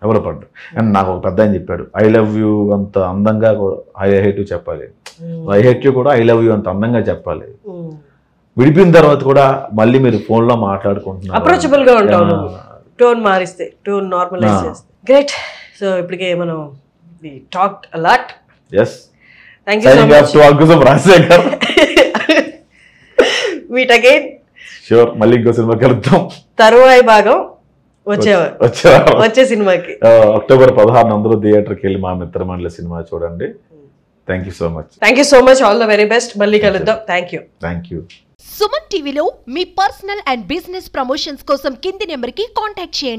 ఎవరో పడ్డారు. అండ్ నాకు ఒక పెద్ద ఆయన చెప్పాడు, ఐ లవ్ యూ అంత అందంగా ఐ హేట్ యూ చెప్పాలి, ఐ హేట్ యూ కూడా ఐ లవ్ యూ అంత అందంగా చెప్పాలి. విడిపోయిన తర్వాత కూడా మళ్ళీ మీరు ఫోన్ లో మాట్లాడుకుంటున్నారు, అప్రోచబుల్ గా ఉంటావు, టోన్ మారిస్తే, టోన్ నార్మలైజ్ చేస్తే. గ్రేట్. సో ఇప్పటికే మనం we talked a lot. yes, thank you so much. Rajasekhar meet again. Sure, మళ్ళీ ఇంకో సినిమా కలుద్దాం. తరువాయి భాగం వచ్చే సినిమాకి అక్టోబర్ 16 అందరూ థియేటర్కి వెళ్ళి మా మిత్రమండలి సినిమా చూడండి. Thank you so much. All the very best. మళ్ళీ కలుద్దాం. Thank you. సుమన్ టీవీలో మీ పర్సనల్ అండ్ బిజినెస్ ప్రమోషన్స్ కోసం కింది నెంబర్కి కాంటాక్ట్ చేయండి.